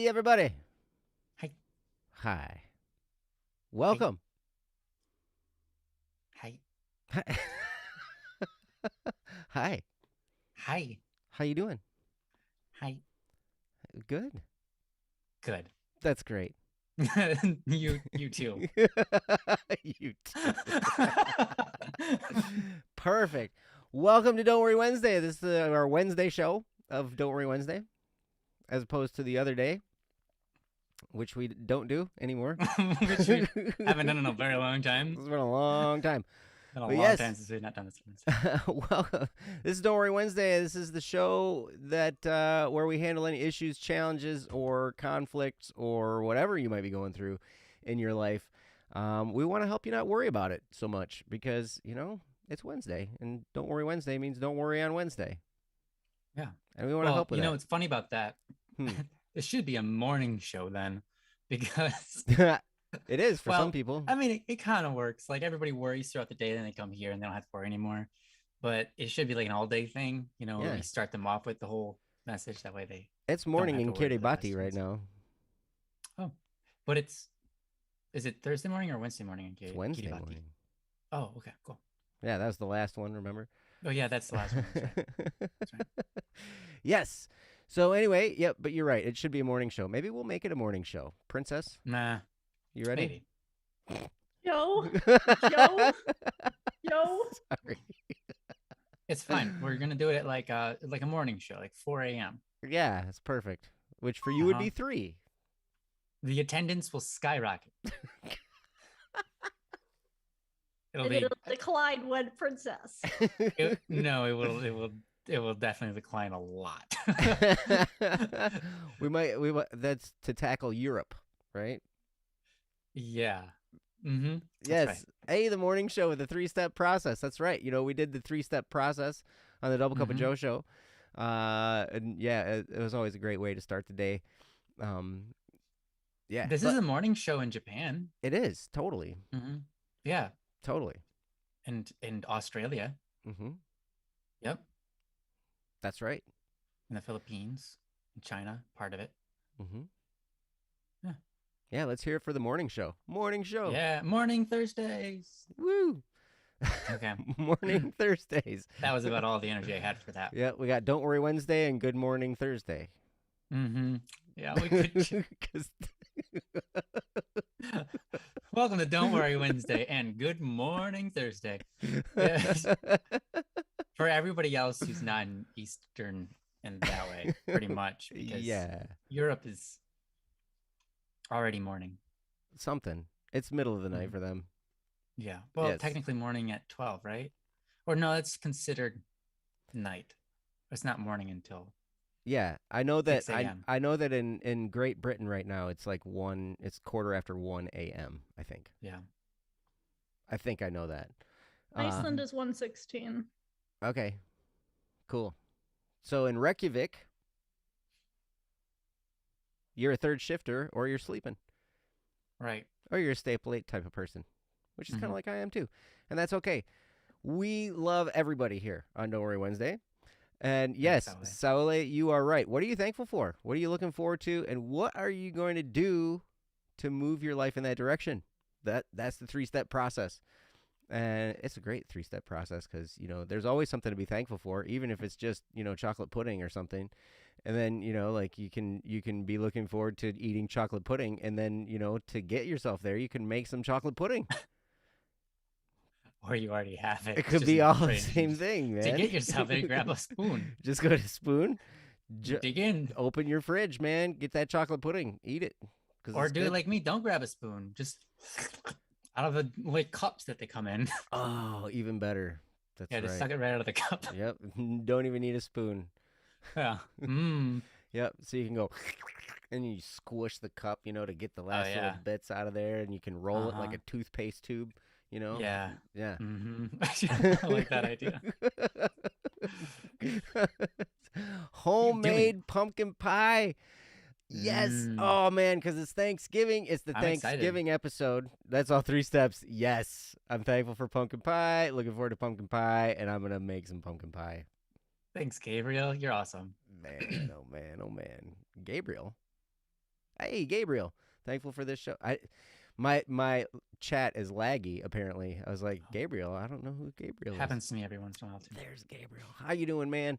everybody. Hi. Hi. Hi. Welcome. Hi. Hi. Hi. How you doing? Hi. Good. Good. That's great. You too. You too. Perfect. Welcome to Don't Worry Wednesday. This is our Wednesday show of Don't Worry Wednesday, as opposed to the other day, which we don't do anymore. Which we haven't done in a very long time. It's been a long time. Been a But long yes, time since we've not done this. welcome. This is Don't Worry Wednesday. This is the show that where we handle any issues, challenges, or conflicts, or whatever you might be going through in your life. We want to help you not worry about it so much because it's Wednesday, and Don't Worry Wednesday means don't worry on Wednesday, Yeah. and we want to Well, help with that. what's funny about that? Hmm. It should be a morning show then, because It is for some well, people. I mean, it kind of works. Like everybody worries throughout the day, then they come here and they don't have to worry anymore. But it should be like an all-day thing. Yeah, We start them off with the whole message. That way they it's don't morning have to in worry for the rest Kiribati of right us. now. Oh, but is it Thursday morning or Wednesday morning in It's Wednesday Kiribati? morning. Oh, okay, cool. Yeah, that was the last one. Remember? Oh yeah, that's the last one. That's right. That's right. Yes. So anyway, yep, but you're right. It should be a morning show. Maybe we'll make it a morning show. Princess, Nah, you ready? maybe. Yo, yo, yo. Sorry. It's fine. We're gonna do it at like a morning show, like 4 a.m. Yeah, that's perfect. Which for you would be 3. The attendance will skyrocket. It'll be It'll decline when princess. no, it will definitely decline a lot. we might that's to tackle Europe, right? Yeah. Mm-hmm. Yes. Right. Hey, the morning show with the 3-step process. That's right. We did the 3-step process on the Double Cup of Joe show. And yeah, it was always a great way to start the day. Yeah. This is a morning show in Japan. It is, totally. Mm-hmm. Yeah. Totally. And in Australia. Mm-hmm. Yep. That's right. In the Philippines, in China, part of it. Mm-hmm. Yeah. Yeah, let's hear it for the morning show. Morning show. Yeah, morning Thursdays. Woo. Okay. Morning Thursdays. That was about all the energy I had for that. Yeah, we got Don't Worry Wednesday and Good Morning Thursday. Mm-hmm. Yeah, we could. Welcome to Don't Worry Wednesday and Good Morning Thursday. Yes. For everybody else who's not in Eastern and that way, pretty much, because Europe is already morning. Something. It's middle of the night for them. Yeah. Well, technically morning at 12, right? Or no, it's considered night. It's not morning until. Yeah, I know that. I know that in Great Britain right now it's like 1. It's 1:15 a.m. I think. Yeah. I think I know that. Iceland is 1:16. Okay. Cool. So in Reykjavik, you're a third shifter or you're sleeping. Right. Or you're a stay up late type of person, which is kind of like I am too. And that's okay. We love everybody here on Don't Worry Wednesday. And yes, Saule, you are right. What are you thankful for? What are you looking forward to? And what are you going to do to move your life in that direction? That's the 3-step process. And it's a great 3-step process because, there's always something to be thankful for, even if it's just, chocolate pudding or something. And then, like you can be looking forward to eating chocolate pudding. And then, to get yourself there, you can make some chocolate pudding. Or you already have it. It could be all the same thing, man. To get yourself there, grab a spoon. Just go to spoon. Dig in. Open your fridge, man. Get that chocolate pudding. Eat it. Or do it like me. Don't grab a spoon. Just out of the cups that they come in. Oh, even better. That's right. Just suck it right out of the cup. Yep. Don't even need a spoon. Yeah. Yep. So you can go and you squish the cup, to get the last little bits out of there, and you can roll it like a toothpaste tube. Yeah. Yeah. I like that idea. Homemade pumpkin pie. Yes. Oh, man, because it's Thanksgiving. It's the Thanksgiving episode. That's all 3 steps. Yes. I'm thankful for pumpkin pie. Looking forward to pumpkin pie, and I'm going to make some pumpkin pie. Thanks, Gabriel. You're awesome. Man, oh, man, oh, man. Gabriel? Hey, Gabriel. Thankful for this show. My chat is laggy. Apparently, I was like, Gabriel. I don't know who Gabriel is. Happens to me every once in a while too. There's Gabriel. How you doing, man?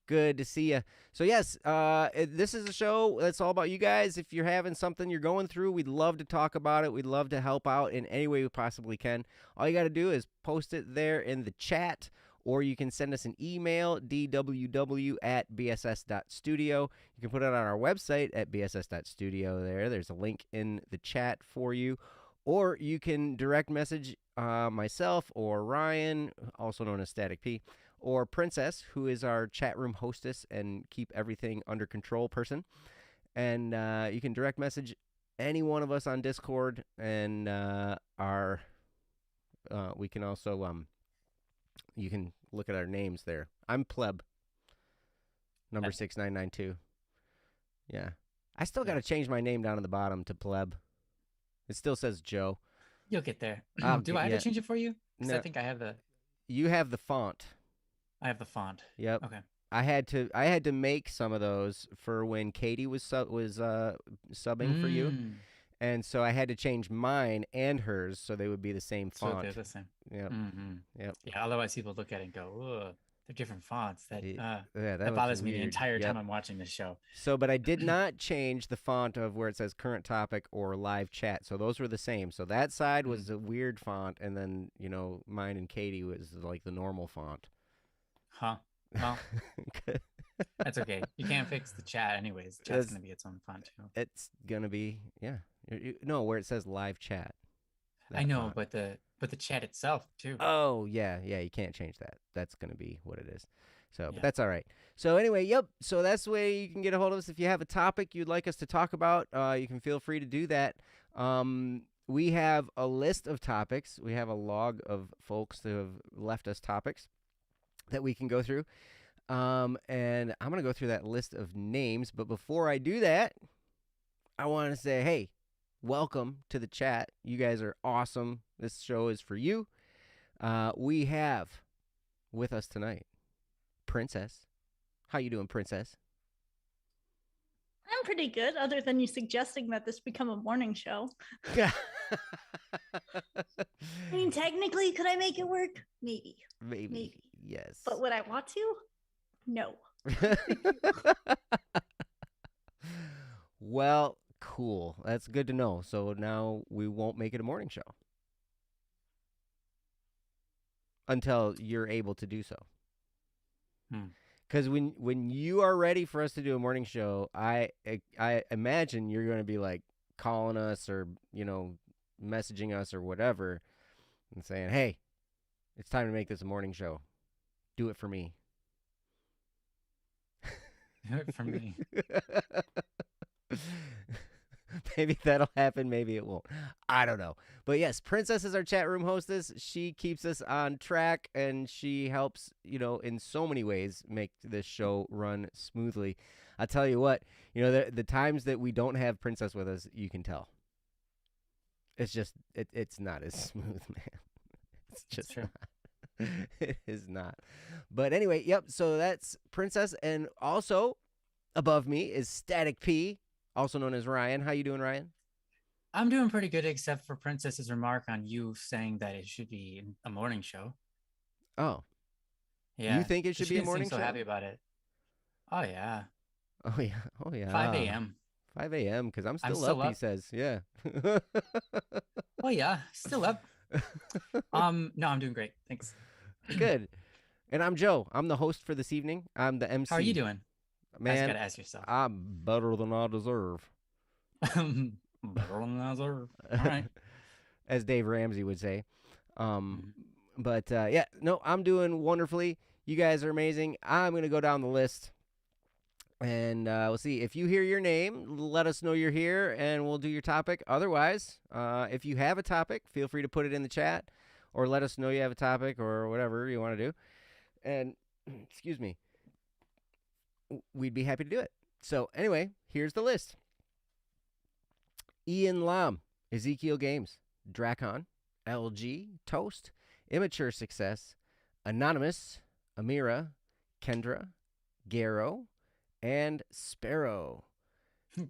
Good to see you. So yes, this is a show that's all about you guys. If you're having something you're going through, we'd love to talk about it. We'd love to help out in any way we possibly can. All you got to do is post it there in the chat, or you can send us an email, dww@bss.studio. You can put it on our website at bss.studio there. There's a link in the chat for you. Or you can direct message myself or Ryan, also known as Static P, or Princess, who is our chat room hostess and keep everything under control person. And you can direct message any one of us on Discord, and we can also you can look at our names there. I'm Pleb, number 6992. Yeah, I still got to change my name down at the bottom to Pleb. It still says Joe. You'll get there. Do I have to change it for you? Because No. I think I have the. You have the font. I have the font. Yep. Okay. I had to make some of those for when Katie was subbing for you, and so I had to change mine and hers so they would be the same font. So they're the same. Yep. Mm-hmm. Yep. Yeah. Otherwise, people look at it and go, "Ugh, they're different fonts." That that bothers me weird. the entire Yep. time I'm watching this show. So, but I did not change the font of where it says current topic or live chat. So those were the same. So that side was a weird font, and then mine and Katie was like the normal font. Huh. Well, that's okay. You can't fix the chat anyways. The chat's going to be its own font too. It's going to be, yeah. No, where it says live chat. I know, font. but the chat itself too. Oh, yeah. You can't change that. That's going to be what it is. So, Yeah. But that's all right. So anyway, yep. So that's the way you can get a hold of us. If you have a topic you'd like us to talk about, you can feel free to do that. We have a list of topics. We have a log of folks that have left us topics that we can go through. And I'm going to go through that list of names. But before I do that, I want to say, hey, welcome to the chat. You guys are awesome. This show is for you. We have with us tonight Princess. How you doing, Princess? I'm pretty good, other than you suggesting that this become a morning show. I mean, technically, could I make it work? Maybe. Maybe. Yes. But would I want to? No. Well, cool. That's good to know. So now we won't make it a morning show until you're able to do so. Because when you are ready for us to do a morning show, I imagine you're going to be like calling us or messaging us or whatever and saying, hey, it's time to make this a morning show. Do it for me. Do it for me. Maybe that'll happen. Maybe it won't. I don't know. But yes, Princess is our chat room hostess. She keeps us on track, and she helps, in so many ways make this show run smoothly. I'll tell you what, the times that we don't have Princess with us, you can tell. It's just, it's not as smooth, man. It's just true. Not. It is not. But anyway, yep, so that's Princess. And also above me is Static P, also known as Ryan. How you doing, Ryan? I'm doing pretty good, except for Princess's remark on you saying that it should be a morning show. Oh. Yeah. You think it should be a morning show? So happy about it. Oh, yeah. Oh, yeah. Oh, yeah. 5 a.m. 5 a.m. because I'm still still up, up, he says. Yeah. Oh, yeah. Still up. No, I'm doing great. Thanks. Good. And I'm Joe. I'm the host for this evening. I'm the MC. How are you doing? Man, I just got to ask yourself. I'm better than I deserve. Better than I deserve. All right. As Dave Ramsey would say. But, yeah, no, I'm doing wonderfully. You guys are amazing. I'm going to go down the list. And we'll see. If you hear your name, let us know you're here, and we'll do your topic. Otherwise, if you have a topic, feel free to put it in the chat, or let us know you have a topic, or whatever you want to do. And, excuse me, we'd be happy to do it. So, anyway, here's the list. Ian Lam, Ezekiel Games, Dracon, LG, Toast, Immature Success, Anonymous, Amira, Kendra, Garo, and Sparrow.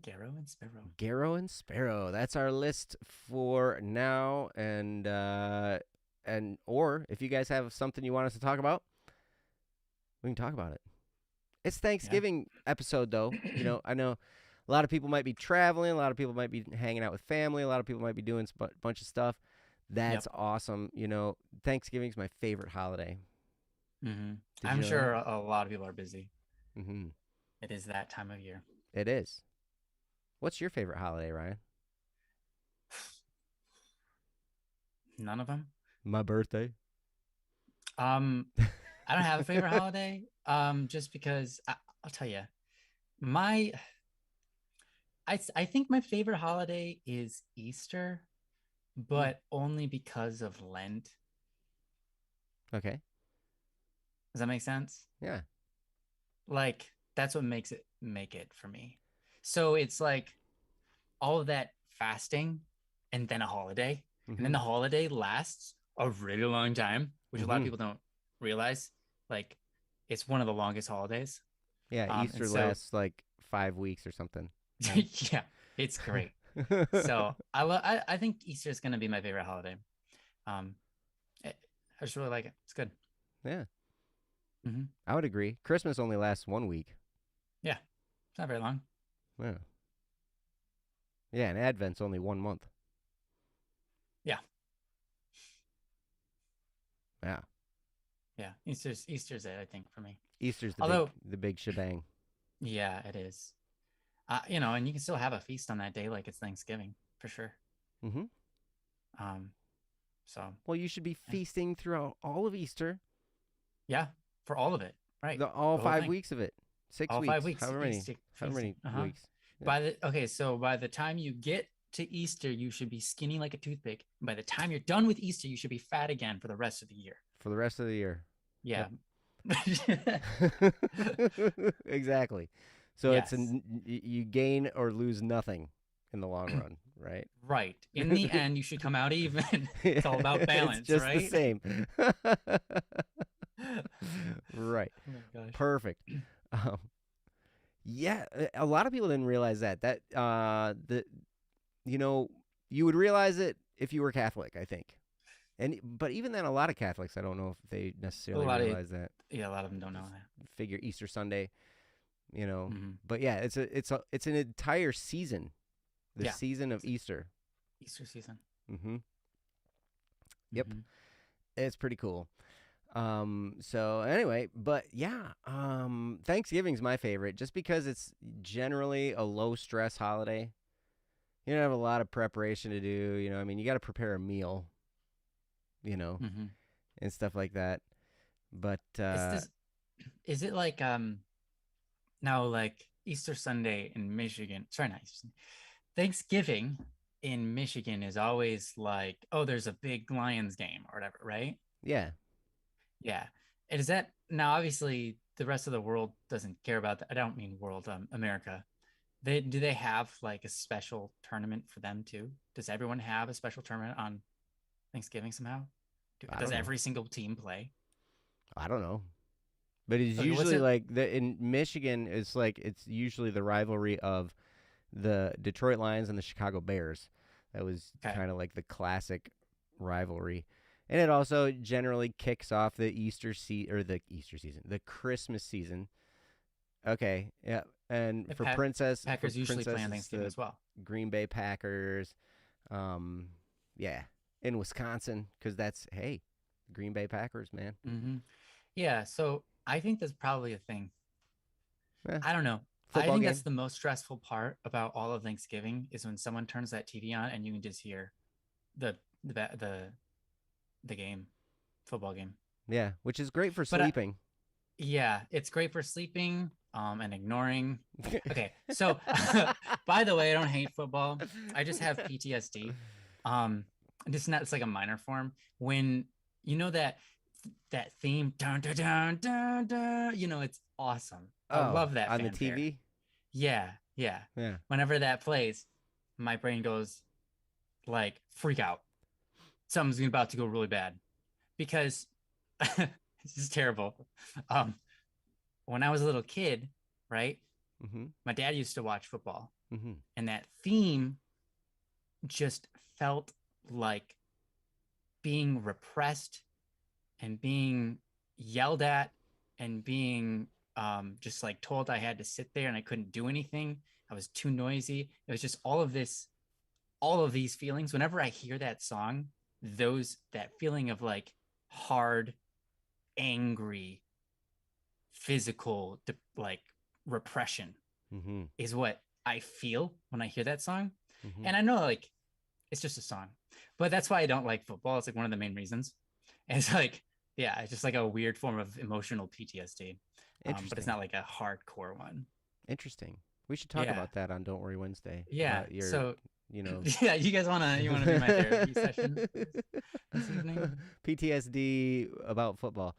Garrow and Sparrow. Garrow and Sparrow. That's our list for now. Or if you guys have something you want us to talk about, we can talk about it. It's Thanksgiving episode, though. You know, I know a lot of people might be traveling. A lot of people might be hanging out with family. A lot of people might be doing a bunch of stuff. That's awesome. You know, Thanksgiving's my favorite holiday. Mm-hmm. I'm sure a lot of people are busy. Mm-hmm. It is that time of year. It is. What's your favorite holiday, Ryan? None of them. My birthday. I don't have a favorite holiday. Just because I'll tell you, I think my favorite holiday is Easter, but only because of Lent. Okay. Does that make sense? Yeah. Like that's what make it for me. So it's like all of that fasting and then a holiday. Mm-hmm. And then the holiday lasts a really long time, which a lot of people don't realize. Like it's one of the longest holidays. Yeah, Easter lasts like 5 weeks or something. Right? Yeah, it's great. So I think Easter is going to be my favorite holiday. I just really like it. It's good. Yeah. Mm-hmm. I would agree. Christmas only lasts 1 week. Yeah, it's not very long. Yeah. Yeah, and Advent's only 1 month. Yeah. Yeah. Yeah, Easter's it, I think, for me. Easter's the big shebang. Yeah, it is. You know, and you can still have a feast on that day like it's Thanksgiving, for sure. Mm-hmm. So. Well, you should be feasting throughout all of Easter. Yeah, for all of it, right? All 5 weeks of it. 6 all weeks. 5 weeks. However many weeks. Yeah. So by the time you get to Easter, you should be skinny like a toothpick. And by the time you're done with Easter, you should be fat again for the rest of the year. For the rest of the year. Yeah. Yep. Exactly. So it's you gain or lose nothing in the long run, right? Right. In the end, you should come out even. It's all about balance, it's just right? the same. Right. Oh my gosh. Perfect. Yeah, a lot of people didn't realize that you would realize it if you were Catholic, I think. But even then, a lot of Catholics, I don't know if they necessarily realize that. Yeah, a lot of them don't know that. Figure Easter Sunday, But yeah, it's an entire season. The season of Easter. Easter season. Mm-hmm. Yep. Mm-hmm. It's pretty cool. So anyway, but yeah, Thanksgiving's my favorite just because it's generally a low stress holiday. You don't have a lot of preparation to do, I mean, you got to prepare a meal, and stuff like that. But, is it like, now like Easter Sunday in Michigan, sorry, not Easter Sunday, Thanksgiving in Michigan is always like, oh, there's a big Lions game or whatever, right? Yeah. Yeah. And is that now obviously the rest of the world doesn't care about that. I don't mean world, America. Do they have like a special tournament for them too? Does everyone have a special tournament on Thanksgiving somehow? Does every single team play? I don't know. But it's usually like in Michigan, it's usually the rivalry of the Detroit Lions and the Chicago Bears. That was kind of like the classic rivalry. And it also generally kicks off the the Christmas season. Okay, yeah. And for Packers usually play on Thanksgiving as well. Green Bay Packers. Yeah, in Wisconsin, because that's, Green Bay Packers, man. Mm-hmm. Yeah, so I think that's probably a thing. I don't know. I think that's the most stressful part about all of Thanksgiving is when someone turns that TV on and you can just hear the game, football game. Yeah, which is great for sleeping. Yeah, it's great for sleeping and ignoring. Okay, so by the way, I don't hate football. I just have PTSD. It's like a minor form. When that theme, dun, dun, dun, dun, dun, it's awesome. I love that on fanfare. the TV. Yeah. Whenever that plays, my brain goes like freak out. Something's about to go really bad, because this is terrible. When I was a little kid, right? Mm-hmm. My dad used to watch football, Mm-hmm. And that theme just felt like being repressed and being yelled at and being just like told I had to sit there and I couldn't do anything. I was too noisy. It was just all of these feelings. Whenever I hear that song, that feeling of like hard, angry, physical, like repression Mm-hmm. is what I feel when I hear that song. Mm-hmm. And I know like it's just a song, but that's why I don't like football. It's like one of the main reasons. And it's like, yeah, it's just like a weird form of emotional PTSD. But it's not like a hardcore one. Interesting. We should talk about that on Don't Worry Wednesday. Yeah. About your, So, you know. yeah, you guys wanna be my therapy session this evening? PTSD about football.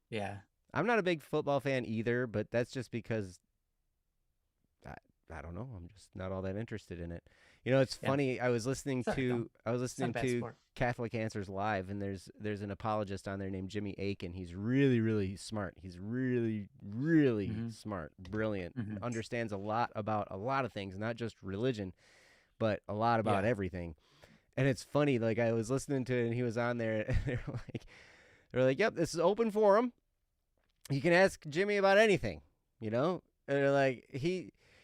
Yeah. I'm not a big football fan either, but that's just because I don't know. I'm just not all that interested in it. You know, it's funny. I was listening to Catholic Answers Live, and there's an apologist on there named Jimmy Aiken. He's really, really smart. He's really, really smart, brilliant. Understands a lot about a lot of things, not just religion, but a lot about everything. And it's funny. Like I was listening to it, and he was on there, and they're like, "Yep, this is open forum. You can ask Jimmy about anything." You know, and they're like,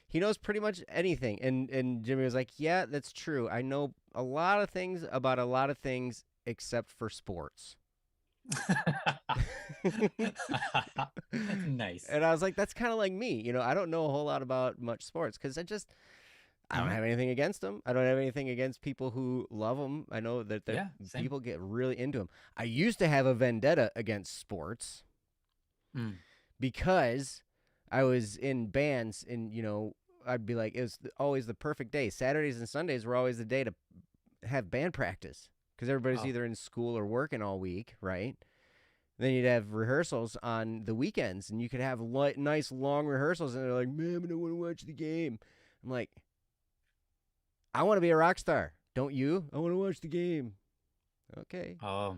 he knows pretty much anything. And Jimmy was like, yeah, that's true. I know a lot of things about a lot of things except for sports. Nice. And I was like, that's kind of like me. You know, I don't know a whole lot about much sports because I don't have anything against them. I don't have anything against people who love them. I know that people get really into them. I used to have a vendetta against sports because I was in bands and, you know, I'd be like, it was always the perfect day. Saturdays and Sundays were always the day to have band practice because everybody's either in school or working all week, right? Then you'd have rehearsals on the weekends, and you could have nice long rehearsals, and they're like, man, I don't want to watch the game. I'm like, I want to be a rock star. Don't you? I want to watch the game. Okay. Oh,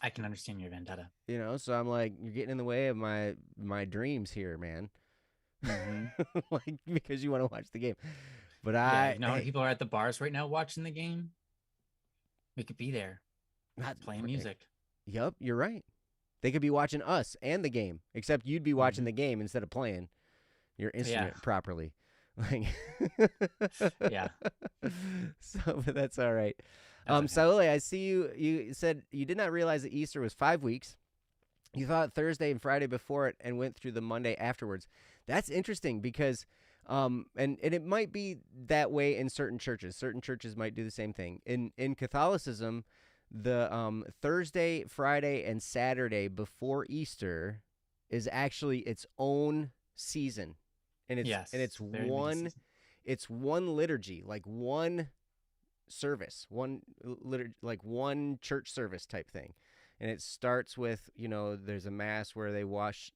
I can understand your vendetta. You know, so I'm like, you're getting in the way of my dreams here, man. Like because you want to watch the game, but people are at the bars right now watching the game. We could be there, not playing music. Yep, you're right. They could be watching us and the game, except you'd be watching the game instead of playing your instrument properly. Like, yeah. So, but that's all right. Saule, I see you said you did not realize that Easter was 5 weeks. You thought Thursday and Friday before it and went through the Monday afterwards. That's interesting because, and it might be that way in certain churches. Certain churches might do the same thing. In Catholicism, the Thursday, Friday, and Saturday before Easter is actually its own season, and it's one liturgy, like one service, like one church service type thing. And it starts with, you know, there's a mass where they wash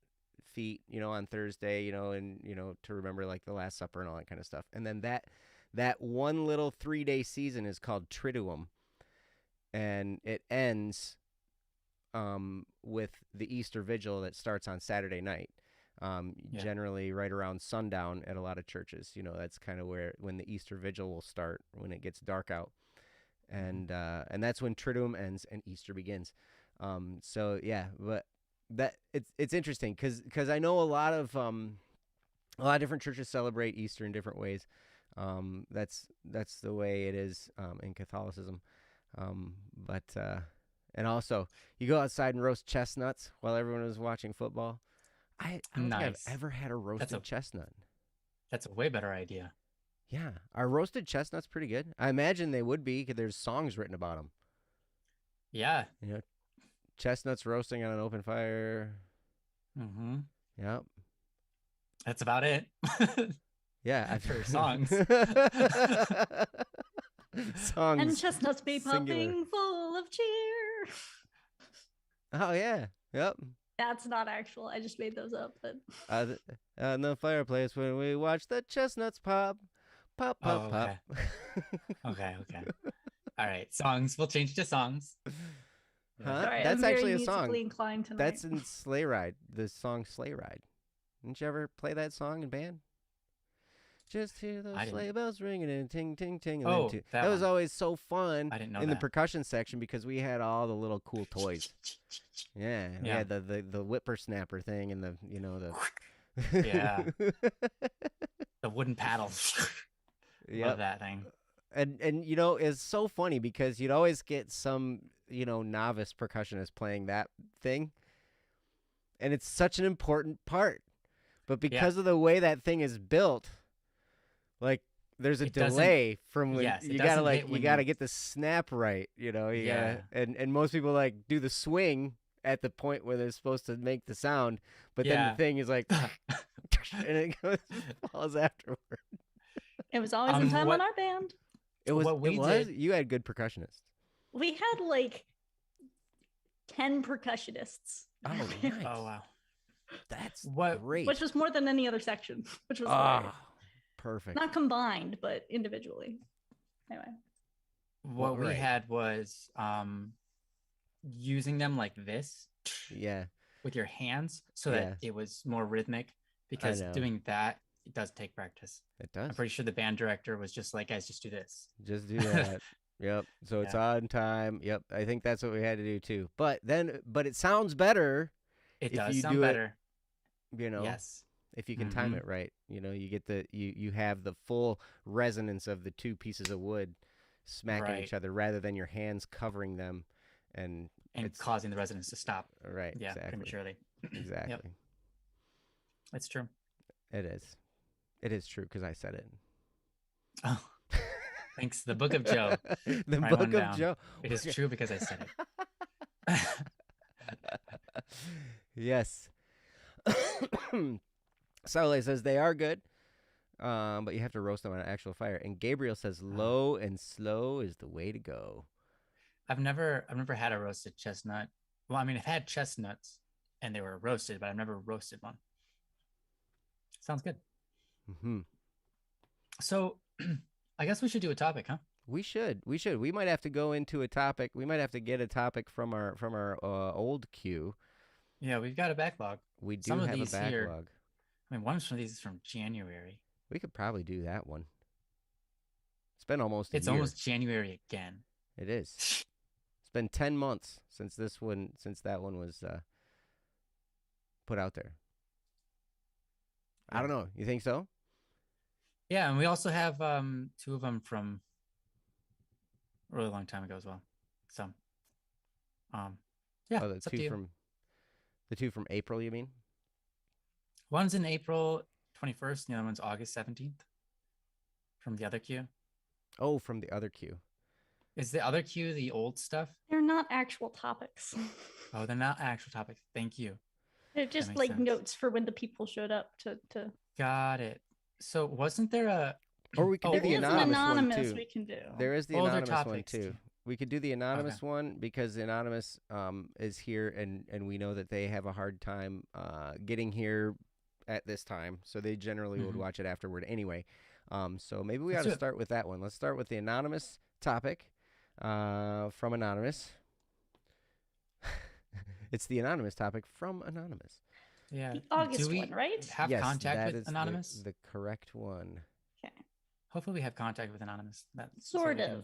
feet, you know, on Thursday, you know, and, you know, to remember like the Last Supper and all that kind of stuff. And then that one little 3-day season is called Triduum. And it ends with the Easter Vigil that starts on Saturday night. Generally right around sundown at a lot of churches. You know, that's kind of when the Easter Vigil will start, when it gets dark out. And that's when Triduum ends and Easter begins. So yeah, but that it's interesting because I know a lot of different churches celebrate Easter in different ways. That's the way it is in Catholicism. But and also you go outside and roast chestnuts while everyone was watching football. I don't think I've ever had a roasted chestnut. That's a way better idea. Yeah, are roasted chestnuts pretty good? I imagine they would be because there's songs written about them. Yeah. You know, chestnuts roasting on an open fire. Yep. That's about it. Yeah, I've heard songs. Songs. And chestnuts be popping full of cheer. Oh yeah. Yep. That's not actual. I just made those up. But on the fireplace when we watch the chestnuts pop, pop, pop, okay. pop. Okay. All right, songs. We'll change to songs. Huh? Sorry, that's I'm actually very a song. musically inclined tonight. That's in Sleigh Ride. The song Sleigh Ride. Didn't you ever play that song in band? Just hear those I didn't- sleigh bells ringing and ting, ting, ting. And Oh, then that that was one. always so fun I didn't know in the that. percussion section because we had all the little cool toys. Yeah, we Yeah. had the whippersnapper thing and the Yeah. The wooden paddle. Yep. Love that thing. And it's so funny because you'd always get some novice percussionist playing that thing, and it's such an important part. But because of the way that thing is built, like there's a delay from when yes, it you doesn't gotta hit when you gotta you- get the snap right. You Yeah. gotta, and most people like do the swing at the point where they're supposed to make the sound, but then Yeah. the thing is like, and it falls afterward. It was always in time on our band. It was. What we it was. did- You had good percussionists. We had like 10 percussionists. Oh, in our nice. band, Oh wow. That's What- great. which was more than any other section, which was great. Perfect. Not combined, but individually. Anyway, What we right. had was using them like this Yeah. with your hands so that it was more rhythmic, because know. doing that, it does take practice. It does. I'm pretty sure the band director was just like, guys, just do this. Just do that. Yep. So it's on time. Yep. I think that's what we had to do too. But it sounds better. It If does you sound do it, better. Yes. If you can time it right, you get you have the full resonance of the two pieces of wood smacking each other rather than your hands covering them and it's causing the resonance to stop. Right. Yeah, Exactly. prematurely. Exactly. It's true. It is. It is true because I said it. Oh, thanks. The Book of Joe. The Write Book one of down. Joe. It is true because I said it. Yes. Saule says they are good, but you have to roast them on an actual fire. And Gabriel says low and slow is the way to go. I've never had a roasted chestnut. Well, I mean, I've had chestnuts and they were roasted, but I've never roasted one. Sounds good. Mm-hmm. So I guess we should do a topic, huh? We should. We might have to go into a topic. We might have to get a topic from our old queue. Yeah, we've got a backlog. We do Some of have a these backlog. here- I mean, one of these is from January. We could probably do that one. It's been almost a It's year. almost January again. It is. It's been 10 months since that one was put out there. I don't know. You think so? Yeah, and we also have two of them from a really long time ago as well. So, yeah, Oh, it's up to you. the two from April, you mean? One's in April 21st, and the other one's August 17th from the other queue. Oh, from the other queue. Is the other queue the old stuff? they're not actual topics. Oh, they're not actual topics. Thank you. They're just makes like sense. notes for when the people showed up to. Got it. So wasn't there a... Or we could Oh, do There the is an anonymous, anonymous one too. we can do. There is the Older anonymous one topics. too. We could do the anonymous one because the anonymous is here and we know that they have a hard time getting here at this time, so they generally would watch it afterward anyway. So maybe we ought to start with that one. Let's start with the anonymous topic from Anonymous. It's the anonymous topic from Anonymous. Yeah. The August Do we one, right? have Yes, contact that with is Anonymous? the correct one. Okay. Hopefully we have contact with Anonymous. Sort of.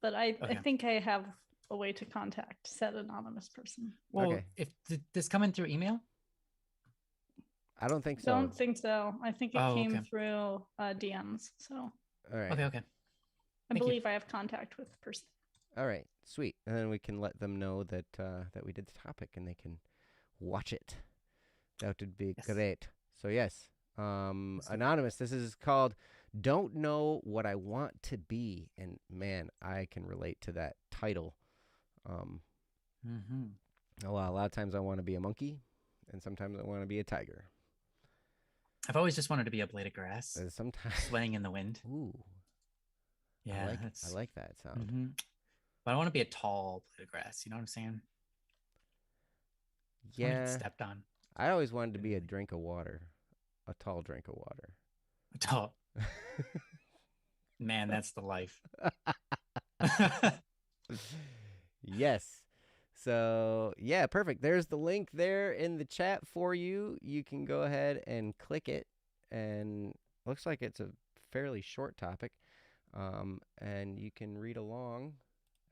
But I Okay. think I have a way to contact said anonymous person. Well, Okay. if did this come in through email? I don't think so. Don't think so. I think it came okay. through DMs. So All right. Okay. I Thank you. believe I have contact with the person. All right, sweet. And then we can let them know that that we did the topic, and they can watch it. That would be great. So yes, Anonymous. This is called "Don't Know What I Want to Be," and man, I can relate to that title. A lot of times I want to be a monkey, and sometimes I want to be a tiger. I've always just wanted to be a blade of grass, Sometimes swaying in the wind. Ooh, Yeah, I like that sound. But I want to be a tall blade of grass. You know what I'm saying? I wanna Yeah, get stepped on. I always wanted to be a drink of water, a tall drink of water. Tall. Man, that's the life. Yes. So, yeah, perfect. There's the link there in the chat for you. You can go ahead and click it and looks like it's a fairly short topic, and you can read along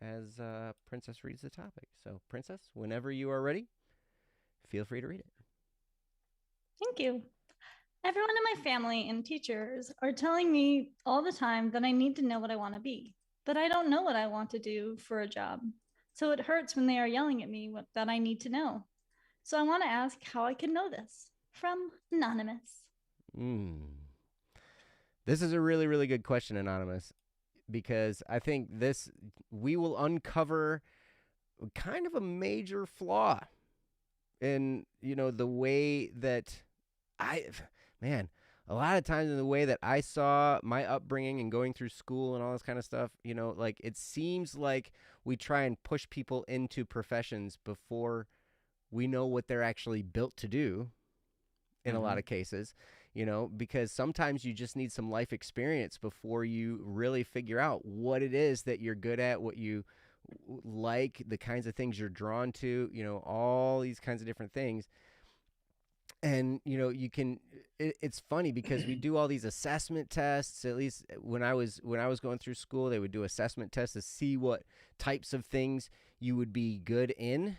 as Princess reads the topic. So, Princess, whenever you are ready, feel free to read it. Thank you. Everyone in my family and teachers are telling me all the time that I need to know what I want to be, but I don't know what I want to do for a job. So it hurts when they are yelling at me that I need to know. So I want to ask how I can know this. From Anonymous. This is a really, really good question, Anonymous, because I think we will uncover kind of a major flaw in, the way that man, a lot of times in the way that I saw my upbringing and going through school and all this kind of stuff, like it seems like we try and push people into professions before we know what they're actually built to do in a lot of cases, because sometimes you just need some life experience before you really figure out what it is that you're good at, what you like, the kinds of things you're drawn to, all these kinds of different things. And, it's funny because we do all these assessment tests. At least when I was going through school, they would do assessment tests to see what types of things you would be good in.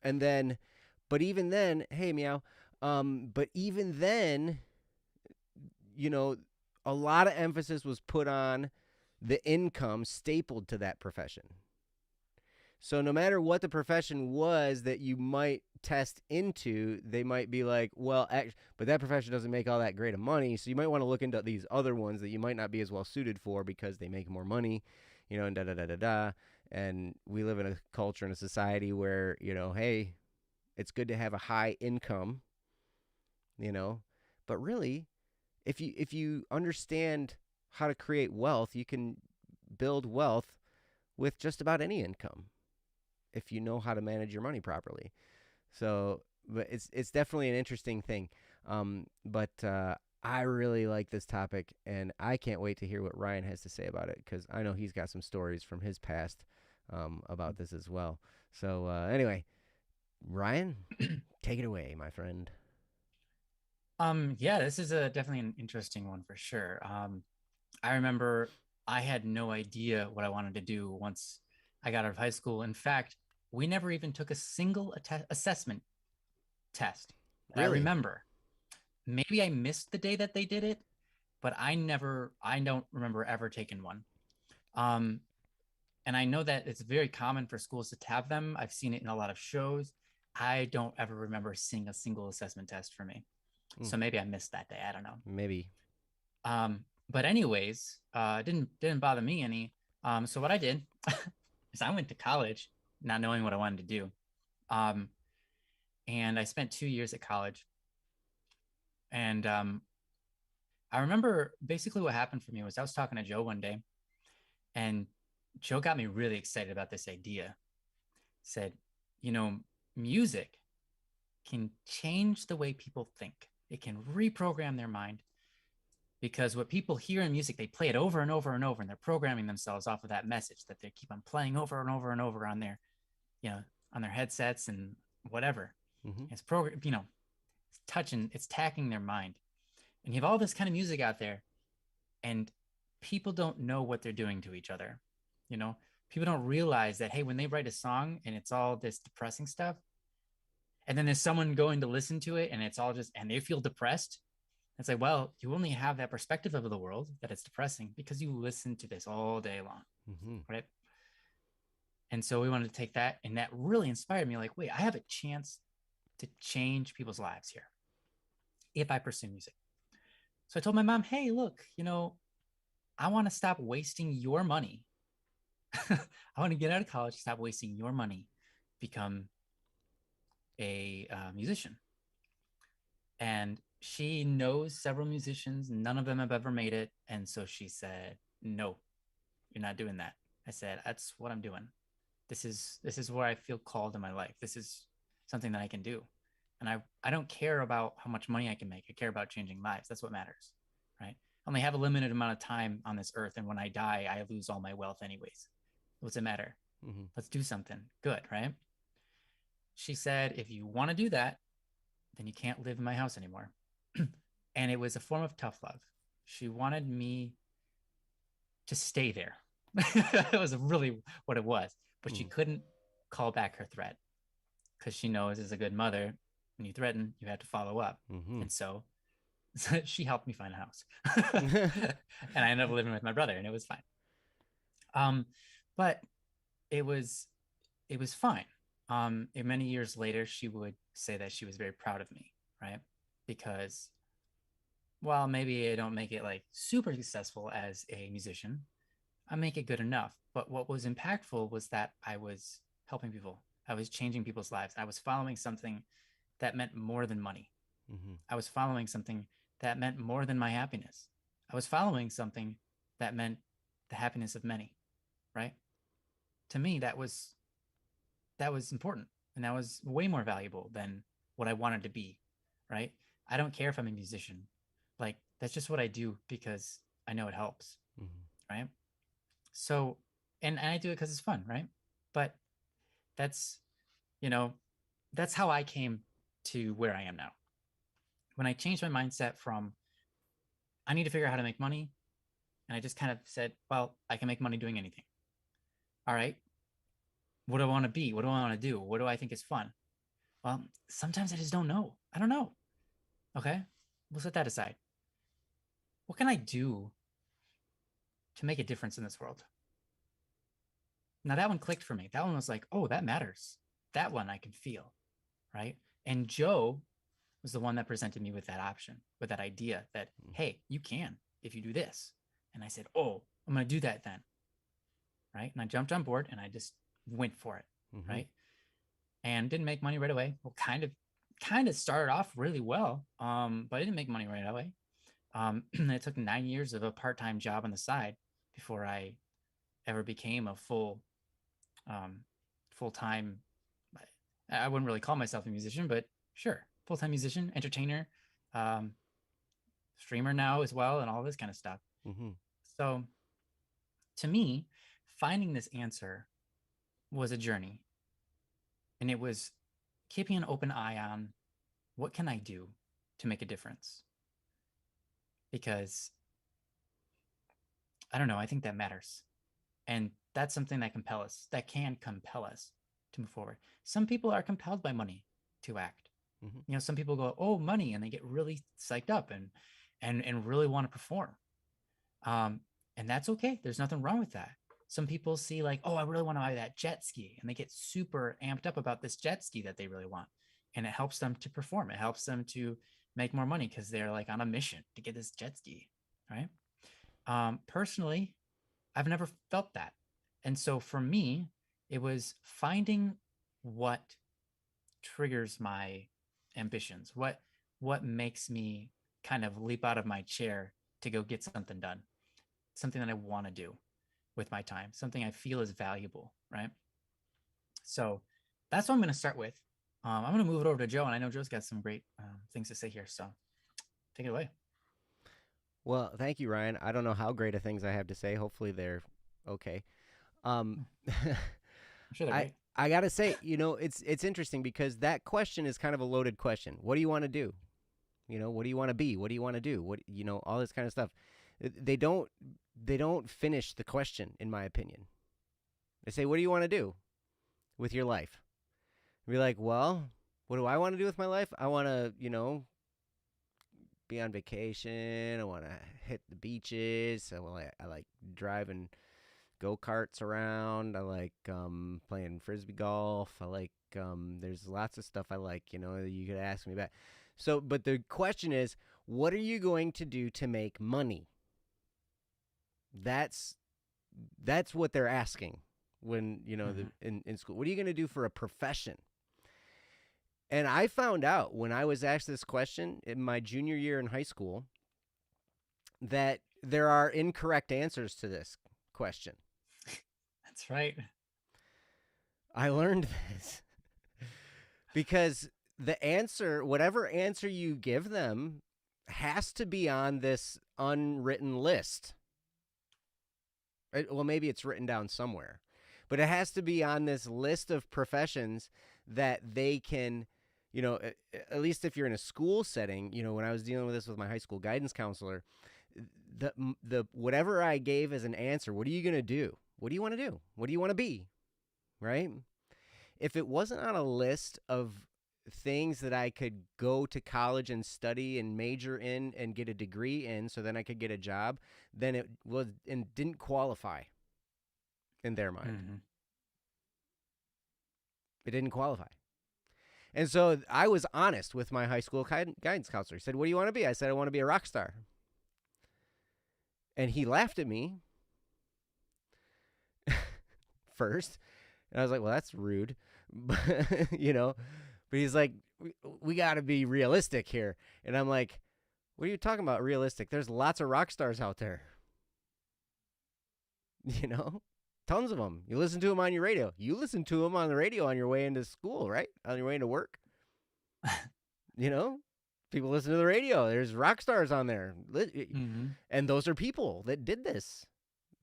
And then, but even then, hey, meow. But even then, a lot of emphasis was put on the income stapled to that profession. So no matter what the profession was that you might test into, they might be like, well, but that profession doesn't make all that great of money, so you might want to look into these other ones that you might not be as well suited for because they make more money, and da-da-da-da-da. And we live in a culture and a society where, hey, it's good to have a high income, but really, if you understand how to create wealth, you can build wealth with just about any income if you know how to manage your money properly. So, but it's definitely an interesting thing. But I really like this topic, and I can't wait to hear what Ryan has to say about it, because I know he's got some stories from his past about this as well. So anyway, Ryan, take it away, my friend. Yeah, this is definitely an interesting one for sure. I remember I had no idea what I wanted to do once I got out of high school. In fact, we never even took a single assessment test. Really? I remember. Maybe I missed the day that they did it, but I don't remember ever taking one. And I know that it's very common for schools to have them. I've seen it in a lot of shows. I don't ever remember seeing a single assessment test for me. So maybe I missed that day. I don't know. Maybe. But anyways, didn't bother me any. So what I did is I went to college not knowing what I wanted to do. And I spent 2 years at college. And I remember basically what happened for me was I was talking to Joe one day, and Joe got me really excited about this idea. Said, music can change the way people think. It can reprogram their mind, because what people hear in music, they play it over and over and over, and they're programming themselves off of that message that they keep on playing over and over and over on their, on their headsets and whatever. It's it's tacking their mind. And you have all this kind of music out there, and people don't know what they're doing to each other. People don't realize that, hey, when they write a song and it's all this depressing stuff, and then there's someone going to listen to it and it's all and they feel depressed. It's like, well, you only have that perspective of the world that it's depressing because you listen to this all day long. Right. And so we wanted to take that, and that really inspired me. Like, wait, I have a chance to change people's lives here if I pursue music. So I told my mom, hey, look, I want to stop wasting your money. I want to get out of college, stop wasting your money, become a musician. And she knows several musicians. None of them have ever made it. And so she said, no, you're not doing that. I said, that's what I'm doing. This is where I feel called in my life. This is something that I can do. And I don't care about how much money I can make. I care about changing lives. That's what matters, right? I only have a limited amount of time on this earth. And when I die, I lose all my wealth anyways. What's it matter? Let's do something good, right? She said, if you want to do that, then you can't live in my house anymore. And it was a form of tough love. She wanted me to stay there. It was really what it was. But she couldn't call back her threat because she knows as a good mother, when you threaten, you have to follow up. And so she helped me find a house. And I ended up living with my brother, and it was fine. But it was fine. And many years later, she would say that she was very proud of me, right? Because, well, maybe I don't make it like super successful as a musician. I make it good enough. But what was impactful was that I was helping people. I was changing people's lives. I was following something that meant more than money. I was following something that meant more than my happiness. I was following something that meant the happiness of many, right? To me, that was important, and that was way more valuable than what I wanted to be, right? I don't care if I'm a musician. Like, that's just what I do because I know it helps, right? So, and I do it because it's fun, right? But that's, that's how I came to where I am now. When I changed my mindset from, I need to figure out how to make money, and I just kind of said, well, I can make money doing anything. All right. What do I want to be? What do I want to do? What do I think is fun? Well, sometimes I just don't know. I don't know. Okay. We'll set that aside. What can I do to make a difference in this world? Now that one clicked for me. That one was like, oh, that matters. That one I can feel, right? And Joe was the one that presented me with that option, with that idea that, hey, you can if you do this. And I said, oh, I'm going to do that then, right? And I jumped on board and I just went for it, right? And didn't make money right away. Well, kind of started off really well, but I didn't make money right away. It took 9 years of a part-time job on the side before I ever became a full-time. I wouldn't really call myself a musician, but sure, full-time musician, entertainer, streamer now as well, and all this kind of stuff. So to me, finding this answer was a journey, and it was keeping an open eye on what can I do to make a difference, because I don't know, I think that matters, and that's something that can compel us to move forward. Some people are compelled by money to act. Some people go, oh, money, and they get really psyched up and really want to perform, and that's okay. There's nothing wrong with that. Some people see like, oh, I really want to buy that jet ski, and they get super amped up about this jet ski that they really want, and it helps them to perform. It helps them to make more money because they're like on a mission to get this jet ski, right? Personally, I've never felt that, and so for me, it was finding what triggers my ambitions, what makes me kind of leap out of my chair to go get something done, something that I want to do with my time, something I feel is valuable, right? So that's what I'm going to start with. I'm going to move it over to Joe, and I know Joe's got some great things to say here, so take it away. Well, thank you, Ryan. I don't know how great of things I have to say. Hopefully they're okay. I'm sure they're great. I got to say, it's interesting because that question is kind of a loaded question. What do you want to do? What do you want to be? What do you want to do? All this kind of stuff. They don't finish the question, in my opinion. They say, what do you want to do with your life? Be like, well, what do I want to do with my life? I want to, be on vacation. I want to hit the beaches. I like driving go-karts around. I like playing frisbee golf. I like there's lots of stuff I like, that you could ask me about. So, but the question is, what are you going to do to make money? That's what they're asking when, in school. What are you going to do for a profession? And I found out when I was asked this question in my junior year in high school that there are incorrect answers to this question. That's right. I learned this because the answer, whatever answer you give them, has to be on this unwritten list. Well, maybe it's written down somewhere, but it has to be on this list of professions that they can, you know, at least if you're in a school setting, you know, when I was dealing with this with my high school guidance counselor, the whatever I gave as an answer, what are you going to do? What do you want to do? What do you want to be? Right? If it wasn't on a list of things that I could go to college and study and major in and get a degree in so then I could get a job, then it was and didn't qualify in their mind. Mm-hmm. It didn't qualify. And so I was honest with my high school guidance counselor. He said, what do you want to be? I said, I want to be a rock star. And he laughed at me first. And I was like, well, that's rude. You know, but he's like, we got to be realistic here. And I'm like, what are you talking about realistic? There's lots of rock stars out there. You know, tons of them. You listen to them on your radio. You listen to them on the radio on your way into school, right? On your way into work. You know, people listen to the radio. There's rock stars on there. Mm-hmm. And those are people that did this,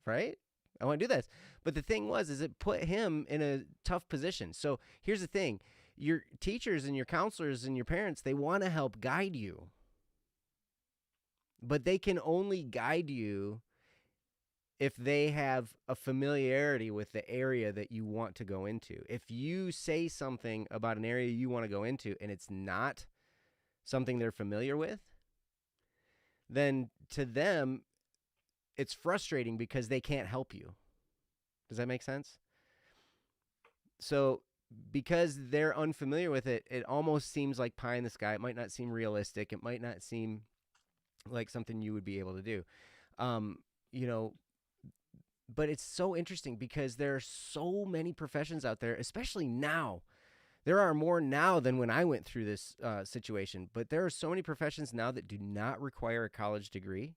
right? I want to do this. But the thing was, is it put him in a tough position. So here's the thing. Your teachers and your counselors and your parents, they want to help guide you. But they can only guide you if they have a familiarity with the area that you want to go into. If you say something about an area you want to go into and it's not something they're familiar with, then to them, it's frustrating because they can't help you. Does that make sense? So because they're unfamiliar with it, it almost seems like pie in the sky. It might not seem realistic. It might not seem like something you would be able to do. You know, but it's so interesting because there are so many professions out there, especially now. There are more now than when I went through this situation, but there are so many professions now that do not require a college degree.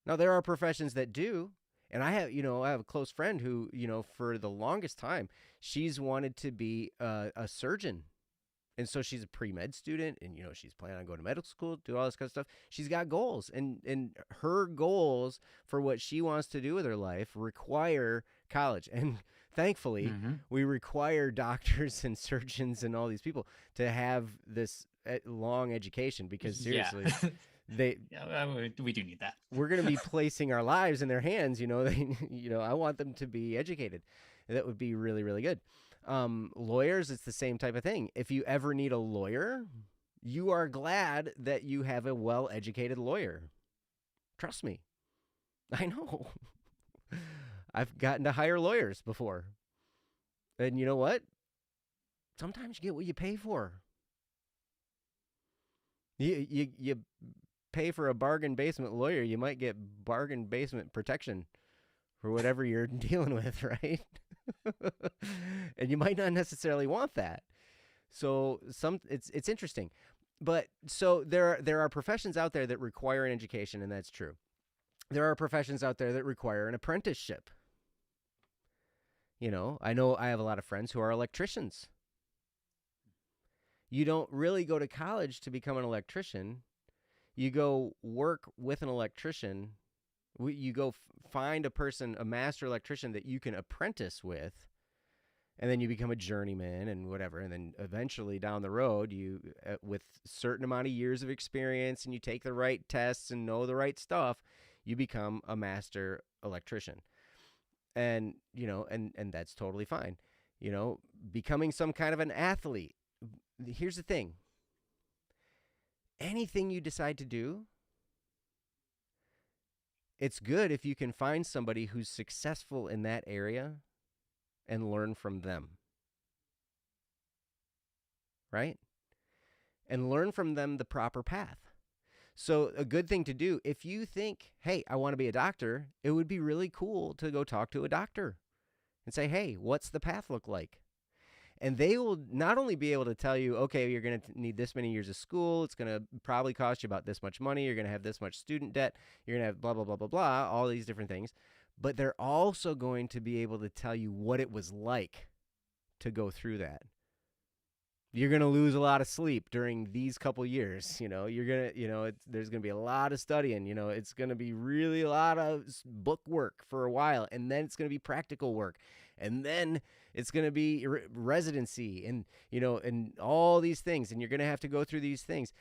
Now, there are professions that do, and I have a close friend who, you know, for the longest time, she's wanted to be a surgeon. And so she's a pre-med student, and, you know, she's planning on going to medical school, do all this kind of stuff. She's got goals, and her goals for what she wants to do with her life require college. And thankfully, we require doctors and surgeons and all these people to have this long education because seriously, we do need that. We're going to be placing our lives in their hands. You know, I want them to be educated. That would be really, really good. Lawyers, it's the same type of thing. If you ever need a lawyer, you are glad that you have a well-educated lawyer. Trust me. I know. I've gotten to hire lawyers before. And you know what? Sometimes you get what you pay for. You pay for a bargain basement lawyer, you might get bargain basement protection for whatever you're dealing with, right? And you might not necessarily want that. So it's interesting. But so there are professions out there that require an education, and that's true. There are professions out there that require an apprenticeship. You know I have a lot of friends who are electricians. You don't really go to college to become an electrician. You go work with an electrician. You go find a master electrician that you can apprentice with, and then you become a journeyman and whatever. And then eventually down the road, you, with a certain amount of years of experience, and you take the right tests and know the right stuff, you become a master electrician. And, you know, and that's totally fine. You know, becoming some kind of an athlete. Here's the thing. Anything you decide to do, it's good if you can find somebody who's successful in that area and learn from them. Right? And learn from them the proper path. So a good thing to do, if you think, hey, I want to be a doctor, it would be really cool to go talk to a doctor and say, hey, what's the path look like? And they will not only be able to tell you, okay, you're going to need this many years of school. It's going to probably cost you about this much money. You're going to have this much student debt. You're going to have blah, blah, blah, blah, blah, all these different things. But they're also going to be able to tell you what it was like to go through that. You're going to lose a lot of sleep during these couple years. You know, you're going to, there's going to be a lot of studying. You know, it's going to be really a lot of book work for a while. And then it's going to be practical work. and then it's going to be residency, and and all these things, and you're going to have to go through these things.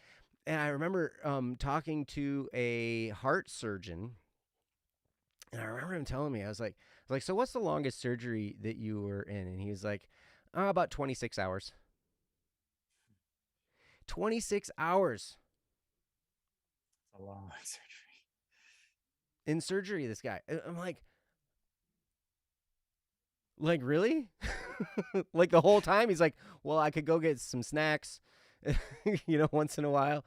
And I remember talking to a heart surgeon, and I remember him telling me, I was like, so what's the longest surgery that you were in? And he was like, about 26 hours. 26 hours. It's a long surgery. In surgery, this guy. I'm like, really? Like the whole time? He's like, well, I could go get some snacks, once in a while.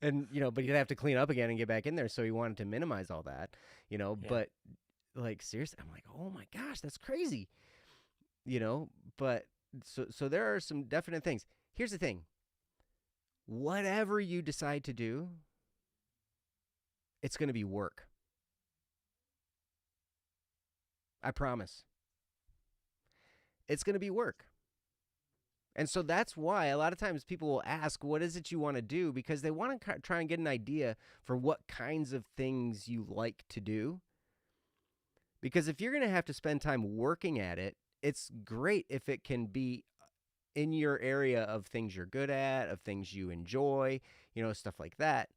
And, but he'd have to clean up again and get back in there. So he wanted to minimize all that, but like, seriously, I'm like, oh my gosh, that's crazy. But so there are some definite things. Here's the thing. Whatever you decide to do, it's going to be work. I promise. It's going to be work. And so that's why a lot of times people will ask, what is it you want to do? Because they want to try and get an idea for what kinds of things you like to do. Because if you're going to have to spend time working at it, it's great if it can be in your area of things you're good at, of things you enjoy, stuff like that.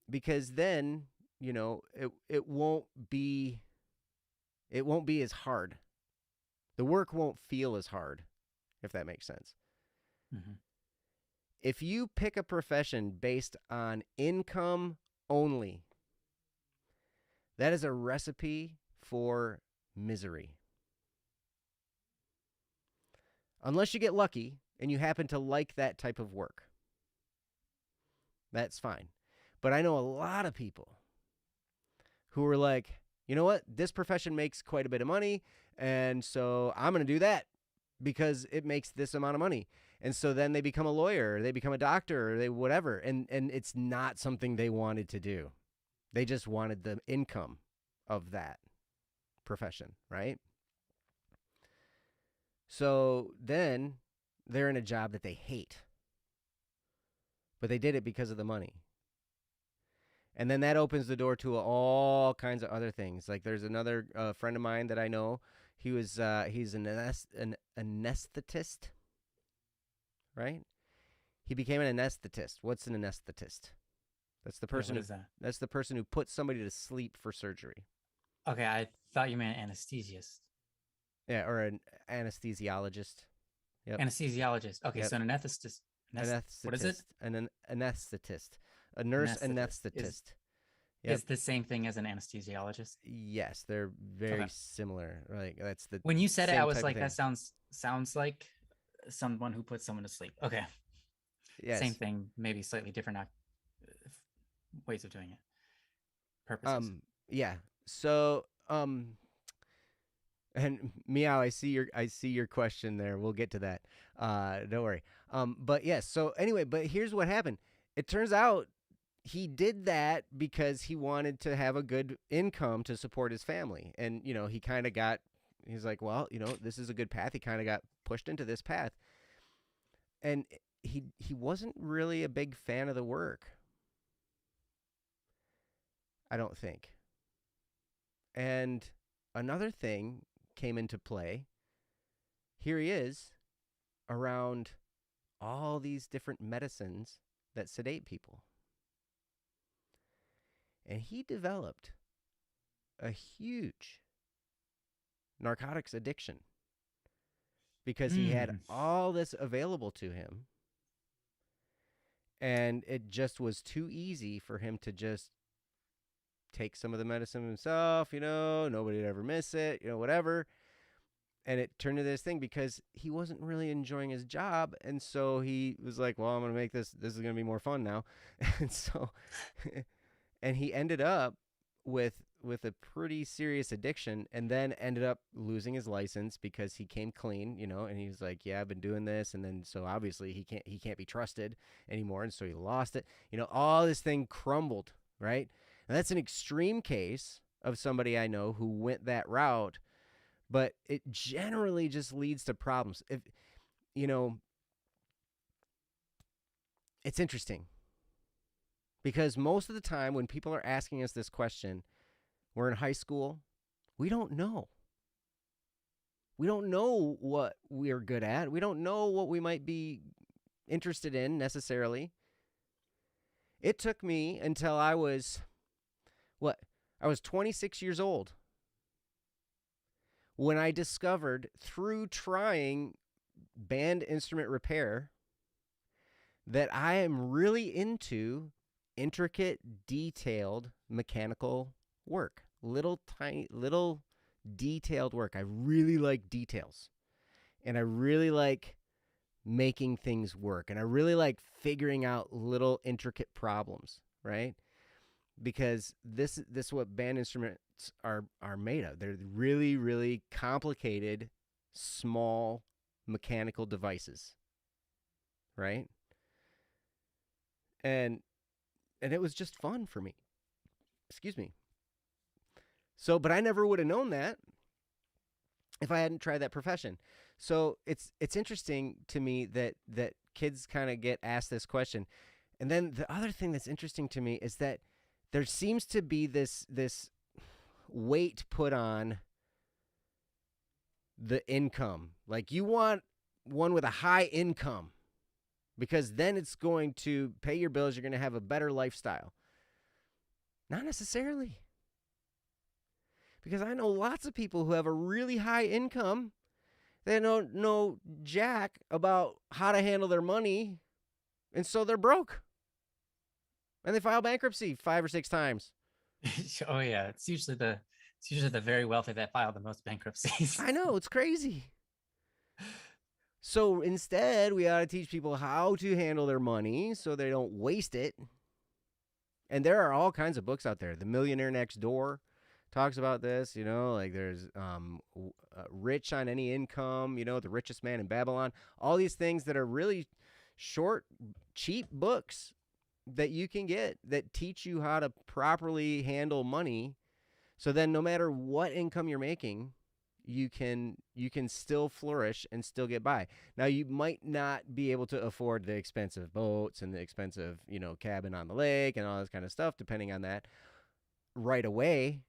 Because then, it won't be as hard. The work won't feel as hard, if that makes sense. Mm-hmm. If you pick a profession based on income only, that is a recipe for misery. Unless you get lucky and you happen to like that type of work. That's fine. But I know a lot of people who are like, you know what? This profession makes quite a bit of money, and so I'm going to do that because it makes this amount of money. And so then they become a lawyer, or they become a doctor, or they whatever, and it's not something they wanted to do. They just wanted the income of that profession, right? So then they're in a job that they hate, but they did it because of the money. And then that opens the door to all kinds of other things. Like there's another friend of mine that I know. He's an anesthetist, right? He became an anesthetist. What's an anesthetist? That's the person. What is that? That's the person who puts somebody to sleep for surgery. Okay, I thought you meant anesthesiast. Yeah, or an anesthesiologist. Yep. Anesthesiologist. Okay, Yep. So an anesthetist. What is it? An anesthetist. A nurse anesthetist. Yep. Is the same thing as an anesthesiologist? Yes, they're very similar. Like that's the. When you said it, I was like, that sounds like someone who puts someone to sleep. Okay. Yes. Same thing, maybe slightly different ways of doing it. Purposes. Yeah. So and Meow, I see your question there. We'll get to that. Don't worry. But yes. So anyway, but here's what happened. It turns out he did that because he wanted to have a good income to support his family. And, he kind of he's like, well, this is a good path. He kind of got pushed into this path. And he wasn't really a big fan of the work. I don't think. And another thing came into play. Here he is around all these different medicines that sedate people. And he developed a huge narcotics addiction because he had all this available to him. And it just was too easy for him to just take some of the medicine himself, nobody would ever miss it, whatever. And it turned into this thing because he wasn't really enjoying his job. And so he was like, well, I'm going to make this is going to be more fun now. And so, and he ended up with a pretty serious addiction, and then ended up losing his license because he came clean, and he was like, yeah, I've been doing this. And then, so obviously he can't be trusted anymore. And so he lost it, all this thing crumbled, right? And that's an extreme case of somebody I know who went that route, but it generally just leads to problems. If, it's interesting because most of the time when people are asking us this question, we're in high school, we don't know. We don't know what we're good at. We don't know what we might be interested in necessarily. It took me until I was 26 years old when I discovered through trying band instrument repair that I am really into intricate, detailed mechanical work. Little detailed work. I really like details. And I really like making things work. And I really like figuring out little intricate problems, right? Because this is what band instruments are made of. They're really, really complicated, small mechanical devices, right? And it was just fun for me. Excuse me. So, but I never would have known that if I hadn't tried that profession. So it's interesting to me that kids kind of get asked this question. And then the other thing that's interesting to me is that there seems to be this weight put on the income. Like, you want one with a high income because then it's going to pay your bills. You're going to have a better lifestyle. Not necessarily. Because I know lots of people who have a really high income. They don't know jack about how to handle their money, and so they're broke. And they file bankruptcy 5 or 6 times. Oh yeah, it's usually the very wealthy that file the most bankruptcies. I know, it's crazy. So instead, we ought to teach people how to handle their money so they don't waste it. And there are all kinds of books out there. The Millionaire Next Door talks about this, like there's Rich on Any Income, The Richest Man in Babylon, all these things that are really short, cheap books that you can get that teach you how to properly handle money. So then no matter what income you're making, you can still flourish and still get by. Now, you might not be able to afford the expensive boats and the expensive, cabin on the lake and all this kind of stuff, depending on that, right away.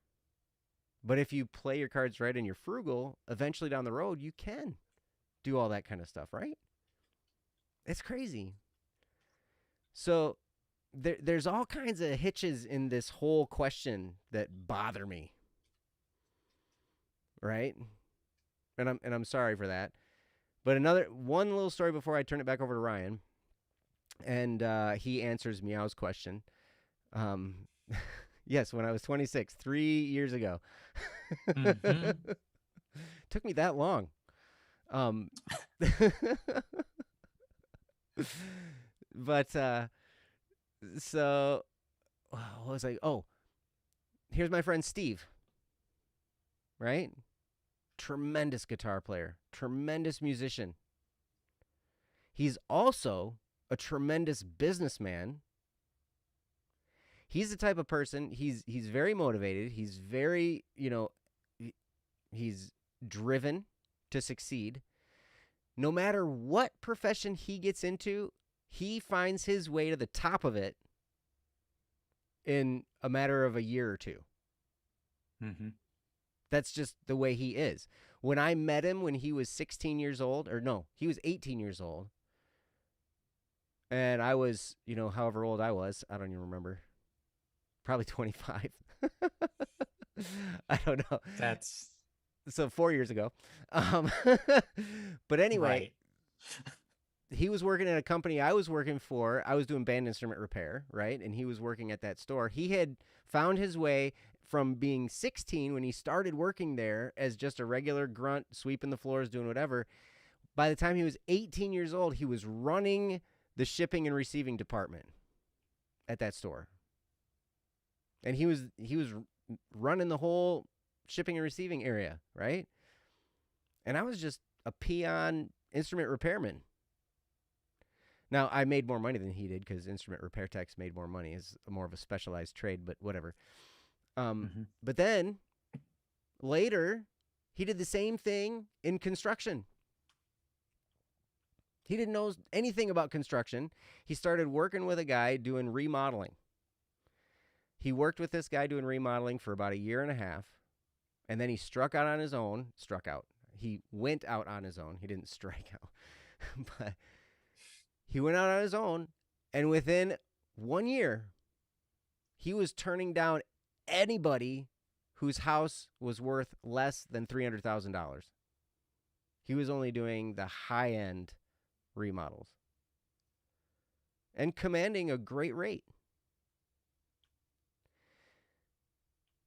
But if you play your cards right and you're frugal, eventually down the road, you can do all that kind of stuff, right? It's crazy. So there's all kinds of hitches in this whole question that bother me, right? And I'm sorry for that. But one little story before I turn it back over to Ryan, and he answers Meow's question. Yes, when I was 26, 3 years ago. Mm-hmm. Took me that long. But so what was I? Oh, here's my friend Steve. Right? Tremendous guitar player, tremendous musician. He's also a tremendous businessman. He's the type of person, he's very motivated. He's very, he's driven to succeed. No matter what profession he gets into, he finds his way to the top of it in a matter of a year or two. Mm-hmm. That's just the way he is. When I met him when he was 16 years old, or no, he was 18 years old. And I was, however old I was, I don't even remember. Probably 25. I don't know. That's so 4 years ago. But anyway, right. He was working at a company I was working for. I was doing band instrument repair, right? And he was working at that store. He had found his way from being 16 when he started working there as just a regular grunt, sweeping the floors, doing whatever. By the time he was 18 years old, he was running the shipping and receiving department at that store. And he was running the whole shipping and receiving area, right? And I was just a peon instrument repairman. Now, I made more money than he did because instrument repair techs made more money. It's more of a specialized trade, but whatever. But then later, he did the same thing in construction. He didn't know anything about construction. He started working with a guy doing remodeling. He worked with this guy doing remodeling for about 1.5 years, and then he struck out on his own. he went out on his own. He didn't strike out, but he went out on his own, and within 1 year, he was turning down anybody whose house was worth less than $300,000. He was only doing the high-end remodels and commanding a great rate.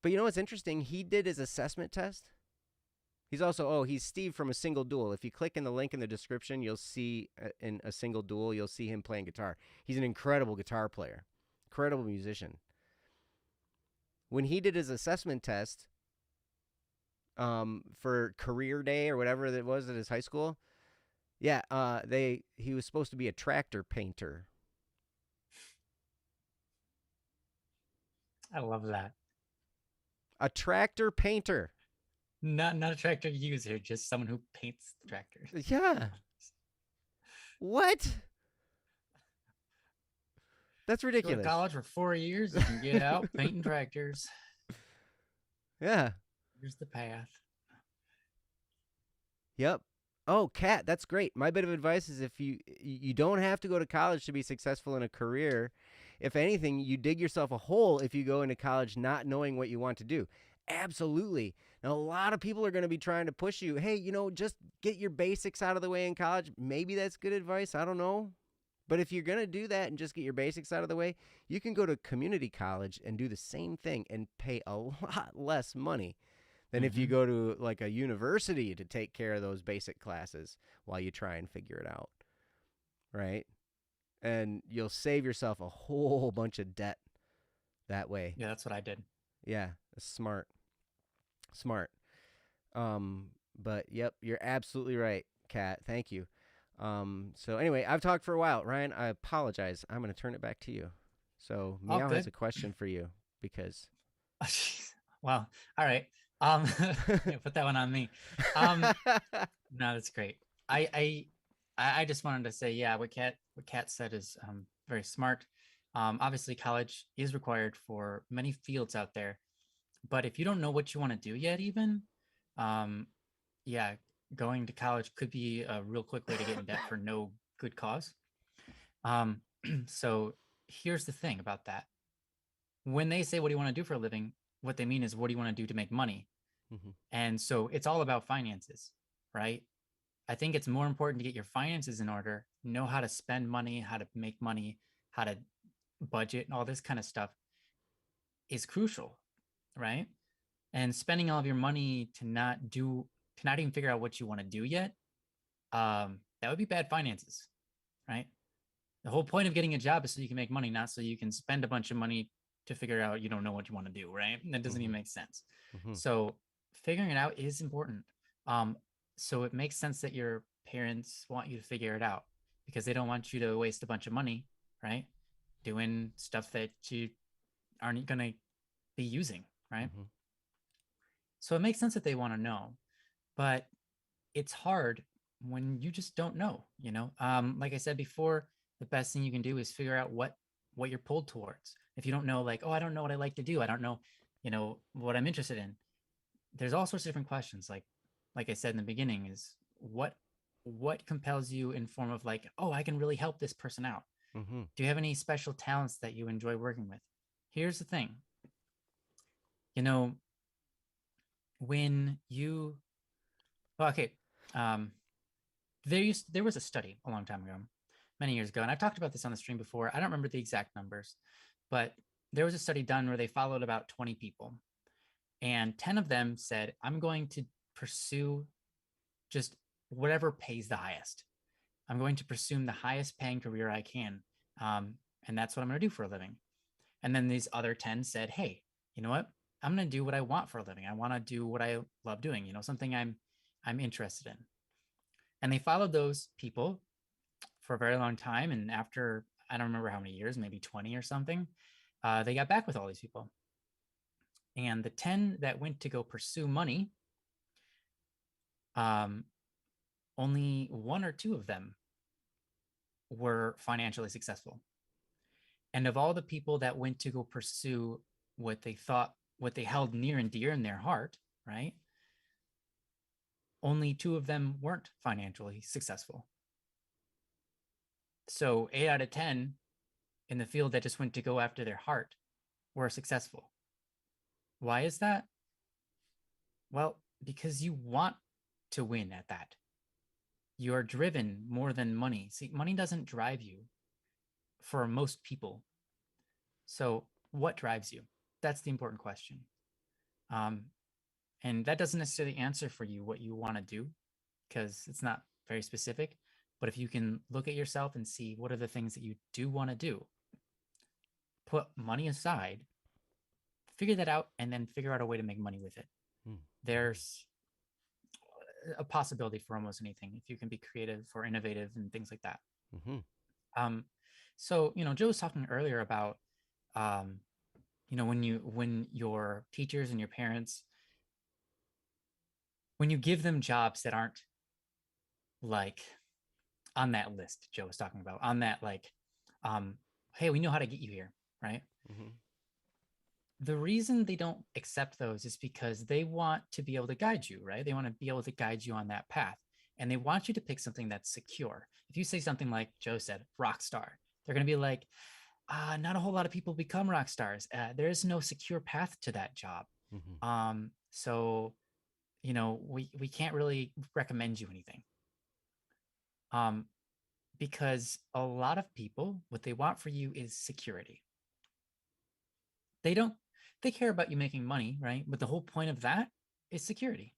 But you know what's interesting? He did his assessment test. He's also, he's Steve from A Single Duel. If you click in the link in the description, you'll see in A Single Duel, you'll see him playing guitar. He's an incredible guitar player, incredible musician. When he did his assessment test for career day or whatever it was at his high school, he was supposed to be a tractor painter. I love that. A tractor painter. Not a tractor user, just someone who paints the tractors. Yeah. What? That's ridiculous. Go to college for 4 years, you can get out painting tractors. Yeah. Here's the path. Yep. Oh, Kat, that's great. My bit of advice is if you don't have to go to college to be successful in a career. If anything, you dig yourself a hole if you go into college not knowing what you want to do. Absolutely. Now, a lot of people are going to be trying to push you. Hey, just get your basics out of the way in college. Maybe that's good advice. I don't know. But if you're going to do that and just get your basics out of the way, you can go to community college and do the same thing and pay a lot less money than if you go to like a university to take care of those basic classes while you try and figure it out. Right? And you'll save yourself a whole bunch of debt that way. Yeah, that's what I did. Yeah, smart. But yep, you're absolutely right, Kat. Thank you. So anyway, I've talked for a while. Ryan, I apologize. I'm going to turn it back to you. So Meow has a question for you because. Wow. All right. Put that one on me. No, that's great. I just wanted to say, yeah, what Kat said is very smart. Obviously, college is required for many fields out there, but if you don't know what you want to do yet, even, going to college could be a real quick way to get in debt for no good cause. So here's the thing about that. When they say, what do you want to do for a living? What they mean is, what do you want to do to make money? Mm-hmm. And so it's all about finances, right? I think it's more important to get your finances in order, know how to spend money, how to make money, how to budget, and all this kind of stuff is crucial, right? And spending all of your money to not even figure out what you want to do yet, that would be bad finances, right? The whole point of getting a job is so you can make money, not so you can spend a bunch of money to figure out you don't know what you want to do, right? That doesn't even make sense. So figuring it out is important. So it makes sense that your parents want you to figure it out because they don't want you to waste a bunch of money, right? Doing stuff that you aren't going to be using, right? So it makes sense that they want to know, but it's hard when you just don't know, like I said before, the best thing you can do is figure out what you're pulled towards. If you don't know, like, I don't know what I like to do. I don't know, what I'm interested in. There's all sorts of different questions. Like I said in the beginning, is what compels you in form of like, I can really help this person out. Do you have any special talents that you enjoy working with? Here's the thing. When you, there was a study a long time ago, many years ago, and I've talked about this on the stream before. I don't remember the exact numbers, but there was a study done where they followed about 20 people, and 10 of them said, I'm going to pursue just whatever pays the highest. I'm going to pursue the highest paying career I can. And that's what I'm going to do for a living. And then these other 10 said, hey, you know what? I'm going to do what I want for a living. I want to do what I love doing, something I'm interested in. And they followed those people for a very long time. And after, I don't remember how many years, maybe 20 or something, they got back with all these people. And the 10 that went to go pursue money, only 1 or 2 of them were financially successful. And of all the people that went to go pursue what they held near and dear in their heart, right? only 2 of them weren't financially successful. So 8 out of 10 in the field that just went to go after their heart were successful. Why is that? Well, because you want to win at that. You're driven more than money. See, money doesn't drive you for most people. So what drives you? That's the important question. And that doesn't necessarily answer for you what you want to do, because it's not very specific. But if you can look at yourself and see what are the things that you do want to do, put money aside, figure that out, and then figure out a way to make money with it. There's a possibility for almost anything if you can be creative or innovative and things like that. So, Joe was talking earlier about, when your teachers and your parents, when you give them jobs that aren't like on that list Joe was talking about, on that, like, hey, we know how to get you here, right? The reason they don't accept those is because they want to be able to guide you, right? They want to be able to guide you on that path. And they want you to pick something that's secure. If you say something like Joe said, rock star, they're going to be like, not a whole lot of people become rock stars. There is no secure path to that job. So, we can't really recommend you anything. Because a lot of people, what they want for you is security. They care about you making money, right? But the whole point of that is security,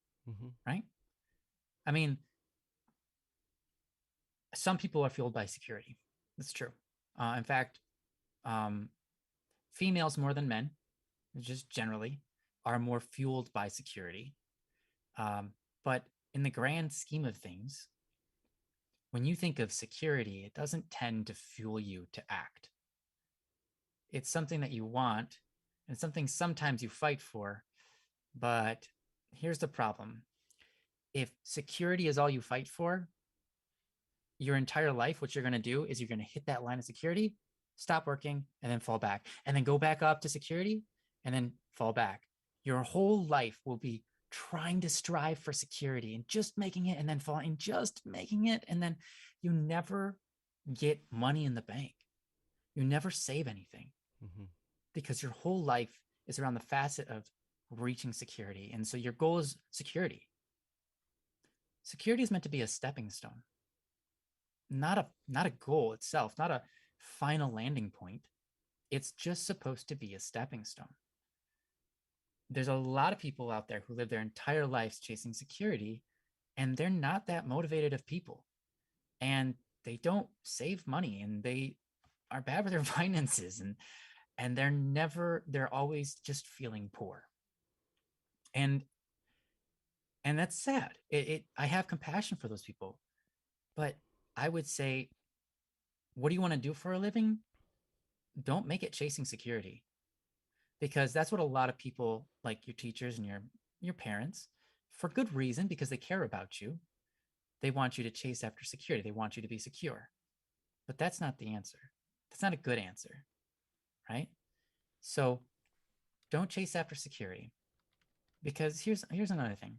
right? I mean, some people are fueled by security. That's true. In fact, females more than men, just generally, are more fueled by security. But in the grand scheme of things, when you think of security, it doesn't tend to fuel you to act. It's something that you want, and something sometimes you fight for. But here's the problem. If security is all you fight for, your entire life, what you're going to do is you're going to hit that line of security, stop working, and then fall back, and then go back up to security, and then fall back. Your whole life will be trying to strive for security and just making it, and then falling, just making it, and then you never get money in the bank. You never save anything because your whole life is around the facet of reaching security. And so your goal is security. Security is meant to be a stepping stone, not a goal itself, not a final landing point. It's just supposed to be a stepping stone. There's a lot of people out there who live their entire lives chasing security, and they're not that motivated of people, and they don't save money, and they are bad with their finances, and they're always just feeling poor. And that's sad. I have compassion for those people, but I would say, what do you want to do for a living? Don't make it chasing security, because that's what a lot of people, like your teachers and your parents, for good reason, because they care about you, they want you to chase after security. They want you to be secure. But that's not the answer. That's not a good answer, right? So don't chase after security, because here's another thing.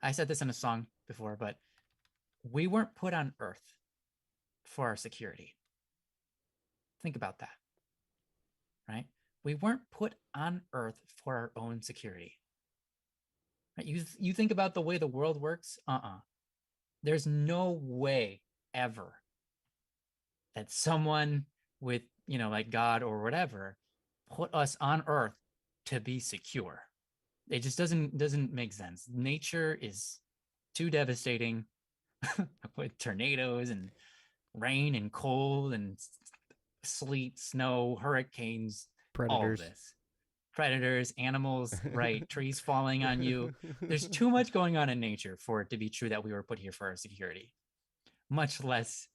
I said this in a song before, but we weren't put on earth for our security. Think about that, right? We weren't put on earth for our own security. Right? You think about the way the world works. There's no way ever that someone with, like God or whatever, put us on earth to be secure. It just doesn't make sense. Nature is too devastating with tornadoes and rain and cold and sleet, snow, hurricanes, Predators. all this. Predators, animals, right? Trees falling on you. There's too much going on in nature for it to be true that we were put here for our security, much less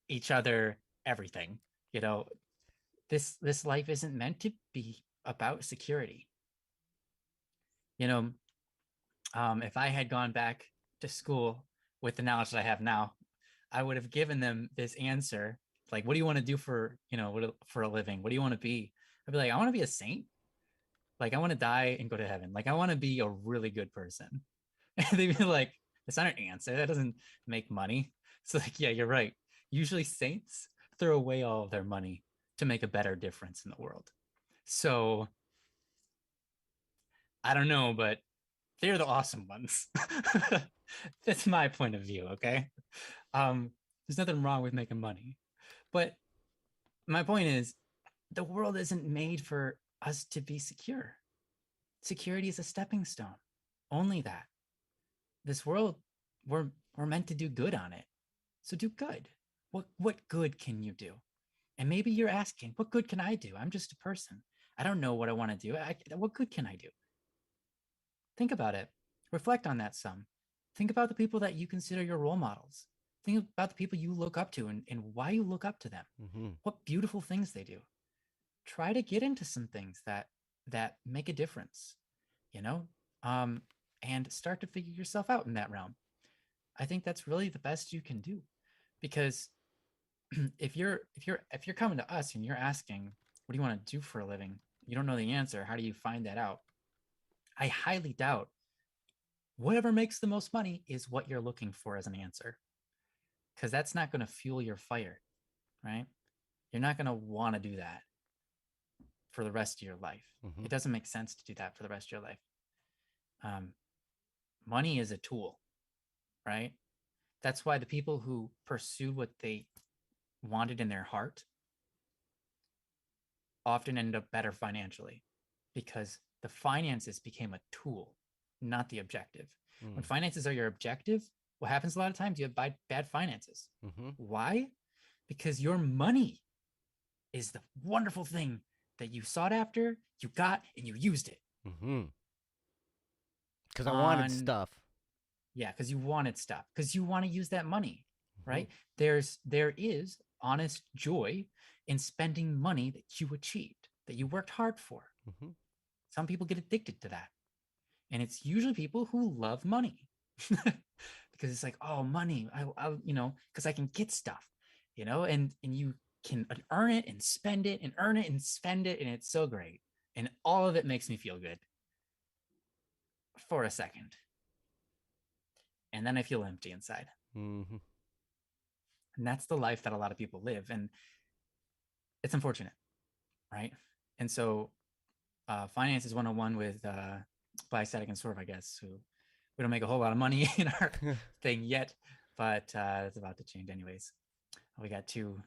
each other, everything. This life isn't meant to be about security. If I had gone back to school with the knowledge that I have now, I would have given them this answer. Like, what do you want to do for a living? What do you want to be? I'd be like, I want to be a saint. Like, I want to die and go to heaven. Like, I want to be a really good person. And they'd be like, That's not an answer. That doesn't make money. So like, yeah, you're right. Usually saints throw away all of their money to make a better difference in the world. So I don't know, but they're the awesome ones. That's my point of view. Okay. There's nothing wrong with making money, but my point is the world isn't made for us to be secure. Security is a stepping stone. Only that. This world, we're meant to do good on it. So do good. What good can you do? And maybe you're asking, what good can I do? I'm just a person. I don't know what I want to do. What good can I do? Think about it. Reflect on that some. Think about the people that you consider your role models. Think about the people you look up to and why you look up to them. Mm-hmm. What beautiful things they do. Try to get into some things that make a difference, you know, and start to figure yourself out in that realm. I think that's really the best you can do, because if you're coming to us and you're asking, what do you want to do for a living? You don't know the answer. How do you find that out? I highly doubt whatever makes the most money is what you're looking for as an answer, because that's not going to fuel your fire, right? You're not going to want to do that for the rest of your life. Mm-hmm. It doesn't make sense to do that for the rest of your life. Money is a tool, right? That's why the people who pursued what they wanted in their heart often end up better financially, because the finances became a tool, not the objective. When finances are your objective, what happens a lot of times? You have bad finances. Mm-hmm. Why? Because your money is the wonderful thing that you sought after, you got, and you used it. Mm-hmm. Because I wanted stuff. Yeah, because you wanted stuff, because you want to use that money, Mm-hmm. right? There is honest joy in spending money that you achieved, that you worked hard for. Mm-hmm. Some people get addicted to that. And it's usually people who love money because it's like, oh, money, I because I can get stuff, and you can earn it and spend it and earn it and spend it. And it's so great. And all of it makes me feel good for a second. And then I feel empty inside. Mm-hmm. And that's the life that a lot of people live. And it's unfortunate, right? And so Finance is 101 with Black Static and Swerve, I guess, who we don't make a whole lot of money in our thing yet, but it's about to change anyways. We got two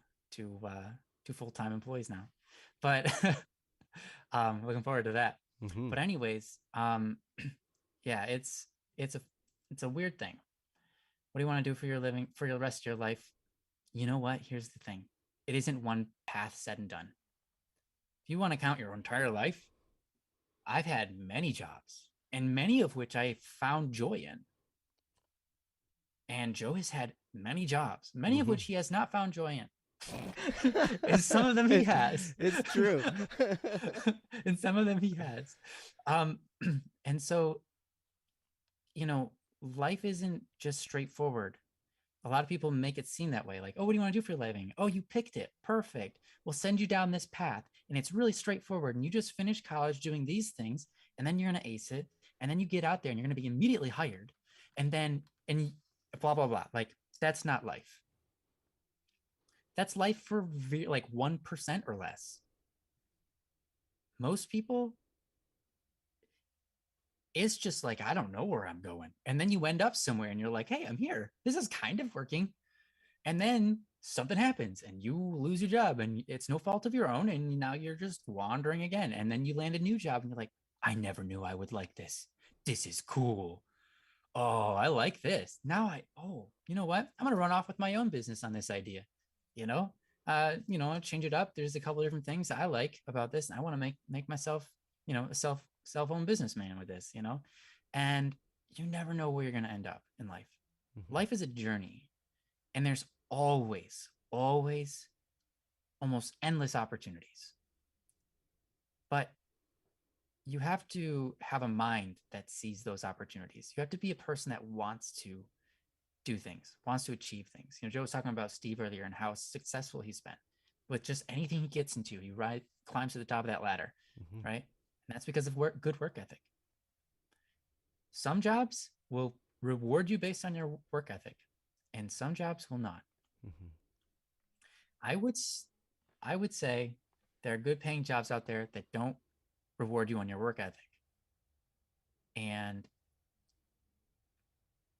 full-time employees now, but looking forward to that. Mm-hmm. But anyways, yeah, it's a weird thing. What do you want to do for your living, for the rest of your life? You know what? Here's the thing. It isn't one path said and done. If you want to count your entire life, I've had many jobs, and many of which I found joy in. And Joe has had many jobs, many of which he has not found joy in. And some of them he has. It's true. And some of them he has. And so, life isn't just straightforward. A lot of people make it seem that way. Like, oh, what do you want to do for your living? Oh, you picked it. Perfect. We'll send you down this path. And it's really straightforward. And you just finish college doing these things. And then you're going to ace it. And then you get out there and you're going to be immediately hired. And blah, blah, blah. Like, that's not life. That's life for like 1% or less. Most people, it's just like, I don't know where I'm going. And then you end up somewhere and you're like, hey, I'm here. This is kind of working. And then something happens and you lose your job and it's no fault of your own. And now you're just wandering again. And then you land a new job and you're like, I never knew I would like this. This is cool. Oh, I like this. Now you know what? I'm going to run off with my own business on this idea. Change it up. There's a couple of different things I like about this. And I want to make myself, a self-owned businessman with this, and you never know where you're going to end up in life. Mm-hmm. Life is a journey, and there's always almost endless opportunities. But you have to have a mind that sees those opportunities. You have to be a person that wants to do things, wants to achieve things. Joe was talking about Steve earlier and how successful he's been with just anything he gets into. He climbs to the top of that ladder, right? And that's because of good work ethic. Some jobs will reward you based on your work ethic, and some jobs will not. Mm-hmm. I would say there are good paying jobs out there that don't reward you on your work ethic. And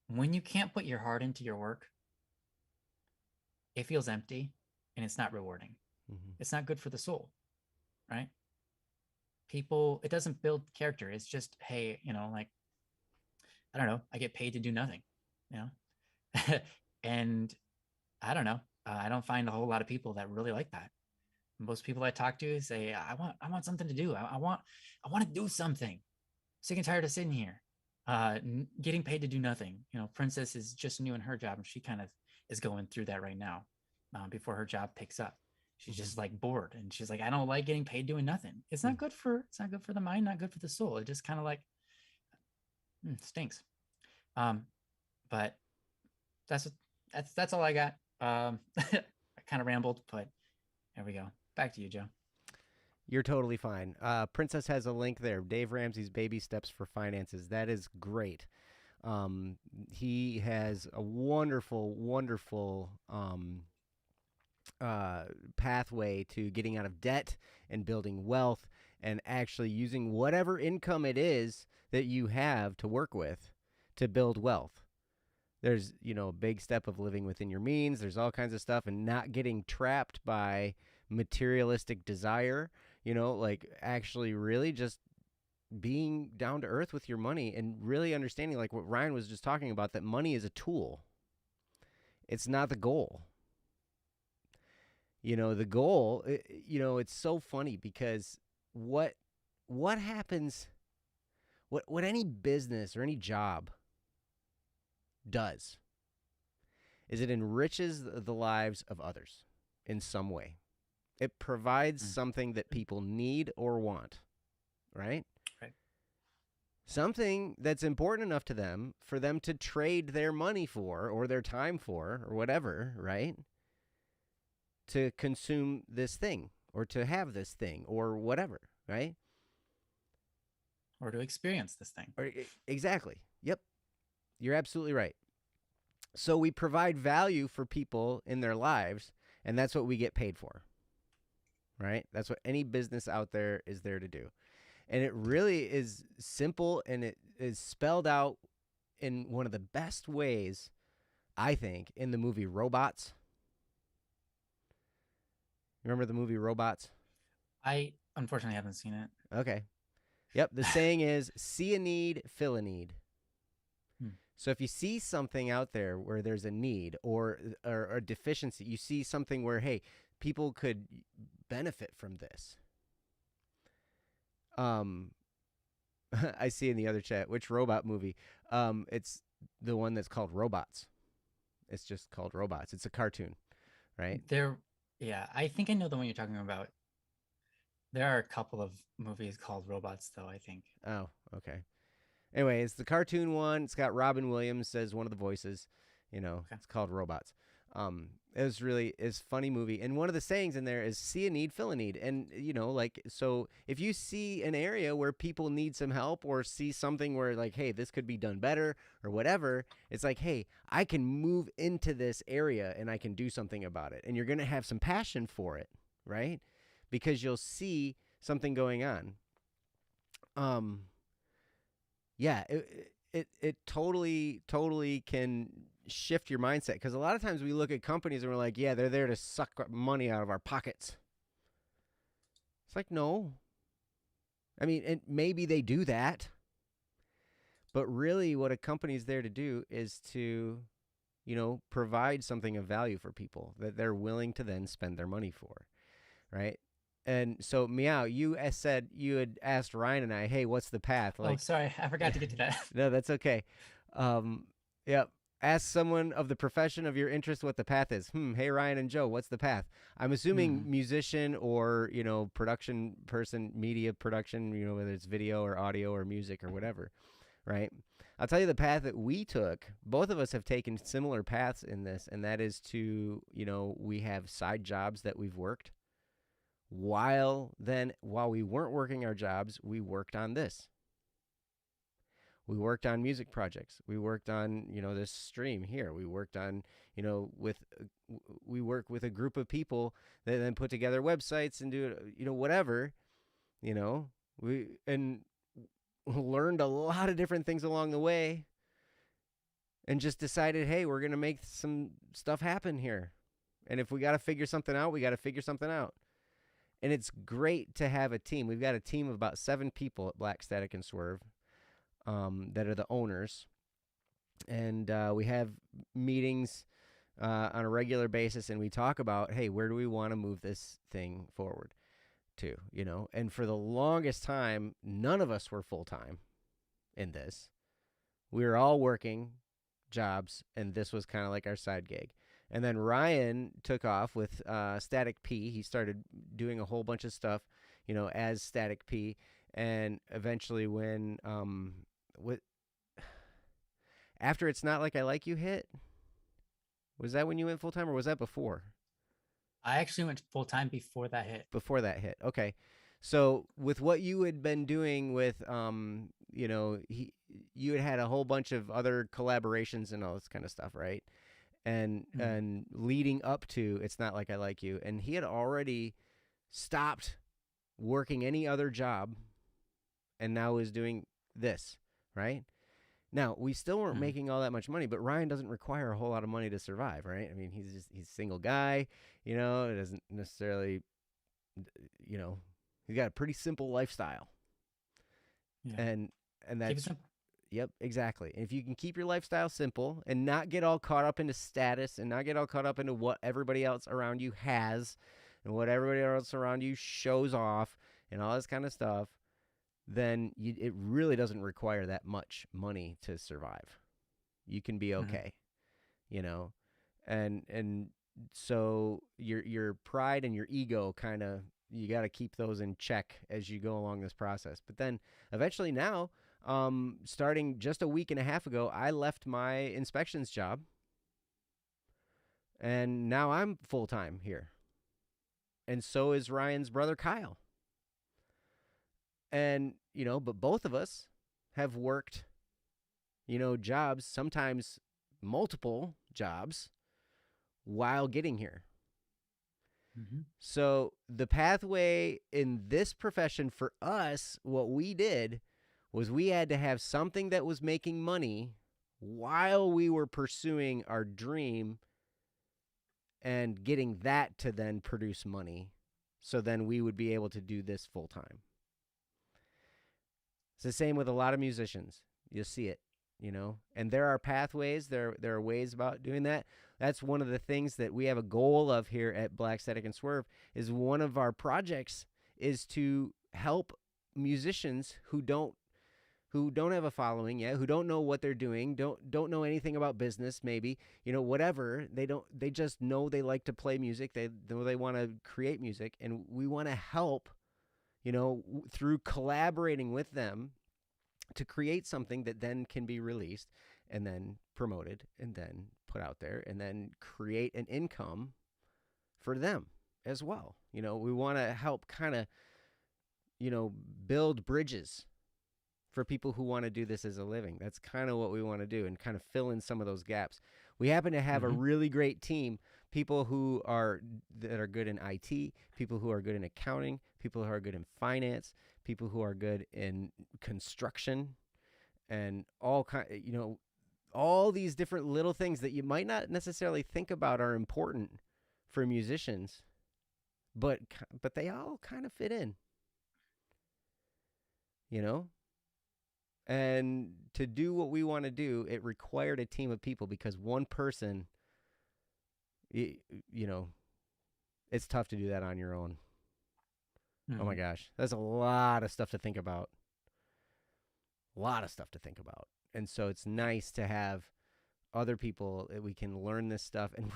when you can't put your heart into your work, it feels empty and it's not rewarding. Mm-hmm. It's not good for the soul, right? People, it doesn't build character. It's just, hey, like, I don't know, I get paid to do nothing, and I don't know. I don't find a whole lot of people that really like that. Most people I talk to say, I want something to do. I want to do something. Sick and tired of sitting here, getting paid to do nothing. Princess is just new in her job, and she kind of is going through that right now, before her job picks up. She's just like bored, and she's like, I don't like getting paid doing nothing. It's not good for the mind, not good for the soul. It just kind of like stinks. But that's all I got. I kind of rambled, but there we go. Back to you, Joe. You're totally fine. Princess has a link there. Dave Ramsey's Baby Steps for Finances. That is great. He has a wonderful, wonderful pathway to getting out of debt and building wealth and actually using whatever income it is that you have to work with to build wealth. There's, a big step of living within your means. There's all kinds of stuff, and not getting trapped by materialistic desire, like actually really just being down to earth with your money and really understanding, like what Ryan was just talking about, that money is a tool. It's not the goal. The goal, it's so funny because what happens, what any business or any job does is it enriches the lives of others in some way. It provides something that people need or want, right? Right. Something that's important enough to them for them to trade their money for or their time for or whatever, right? To consume this thing or to have this thing or whatever, right? Or to experience this thing. Exactly. Yep. You're absolutely right. So we provide value for people in their lives, and that's what we get paid for, right? That's what any business out there is there to do. And it really is simple, and it is spelled out in one of the best ways, I think, in the movie Robots. Remember the movie Robots? I unfortunately haven't seen it. Okay. Yep. The saying is, see a need, fill a need. So if you see something out there where there's a need or a deficiency, you see something where, hey, people could benefit from this. I see in the other chat, which robot movie? It's the one that's called Robots. It's just called Robots. It's a cartoon, right? Yeah, I think I know the one you're talking about. There are a couple of movies called Robots, though, I think. Oh, okay. Anyway, it's the cartoon one. It's got Robin Williams as one of the voices. Okay. It's called Robots. It's a funny movie. And one of the sayings in there is see a need, fill a need. And, so if you see an area where people need some help or see something where like, hey, this could be done better or whatever, it's like, hey, I can move into this area and I can do something about it. And you're going to have some passion for it, right? Because you'll see something going on. Yeah, it totally can shift your mindset, because a lot of times we look at companies and we're like, yeah, they're there to suck money out of our pockets. It's like, no. I mean, and maybe they do that, but really what a company is there to do is to, provide something of value for people that they're willing to then spend their money for, right? And so, Meow, you said you had asked Ryan and I, hey, what's the path? Like, sorry, I forgot to get to that. No, that's okay. Yeah. Ask someone of the profession of your interest what the path is. Hey, Ryan and Joe, what's the path? I'm assuming musician or, production person, media production, whether it's video or audio or music or whatever, right? I'll tell you the path that we took. Both of us have taken similar paths in this, and that is to, we have side jobs that we've worked. While we weren't working our jobs, we worked on this. We worked on music projects. We worked on, this stream here. We worked on, we work with a group of people that then put together websites and do, whatever, we learned a lot of different things along the way and just decided, hey, we're going to make some stuff happen here. And if we got to figure something out, we got to figure something out. And it's great to have a team. We've got a team of about 7 people at Black Static and Swerve that are the owners. And we have meetings on a regular basis, and we talk about, hey, where do we want to move this thing forward to, And for the longest time, none of us were full-time in this. We were all working jobs, and this was kind of like our side gig. And then Ryan took off with Static P. He started doing a whole bunch of stuff, as Static P. And eventually when, after It's Not Like I Like You hit, was that when you went full-time or was that before? I actually went full-time before that hit. Before that hit. Okay. So with what you had been doing with, you had a whole bunch of other collaborations and all this kind of stuff, right? And leading up to It's Not Like I Like You. And he had already stopped working any other job and now is doing this, right? Now, we still weren't making all that much money, but Ryan doesn't require a whole lot of money to survive, right? I mean, he's a single guy, it doesn't necessarily, he's got a pretty simple lifestyle. Yeah. And that's, yep, exactly. And if you can keep your lifestyle simple and not get all caught up into status and not get all caught up into what everybody else around you has and what everybody else around you shows off and all this kind of stuff, then it really doesn't require that much money to survive. You can be okay, and so your pride and your ego kind of, you got to keep those in check as you go along this process. But then eventually now, starting just a week and a half ago, I left my inspections job and now I'm full-time here. And so is Ryan's brother, Kyle. And, but both of us have worked, jobs, sometimes multiple jobs while getting here. Mm-hmm. So the pathway in this profession for us, what we did was we had to have something that was making money while we were pursuing our dream and getting that to then produce money. So then we would be able to do this full time. It's the same with a lot of musicians. You'll see it, and there are pathways. There are ways about doing that. That's one of the things that we have a goal of here at Black Static and Swerve, is one of our projects is to help musicians who don't have a following yet, who don't know what they're doing, don't know anything about business, maybe, whatever. They just know they like to play music. They know they want to create music, and we want to help, through collaborating with them to create something that then can be released and then promoted and then put out there and then create an income for them as well. We want to help kind of, build bridges for people who want to do this as a living. That's kind of what we want to do and kind of fill in some of those gaps. We happen to have a really great team, people that are good in IT, people who are good in accounting, people who are good in finance, people who are good in construction, and all these different little things that you might not necessarily think about are important for musicians, but they all kind of fit in, And to do what we want to do, it required a team of people, because one person, it's tough to do that on your own. Oh my gosh. That's a lot of stuff to think about. And so it's nice to have other people that we can learn this stuff, and